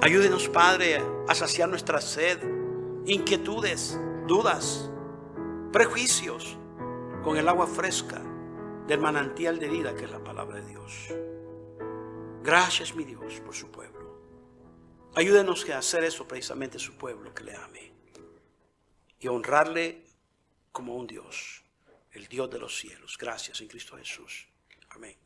Ayúdenos, Padre, a saciar nuestra sed, inquietudes, dudas, prejuicios con el agua fresca del manantial de vida que es la palabra de Dios. Gracias, mi Dios, por su pueblo. Ayúdenos a hacer eso precisamente su pueblo, que le ame y honrarle como un Dios, el Dios de los cielos. Gracias en Cristo Jesús. Amén.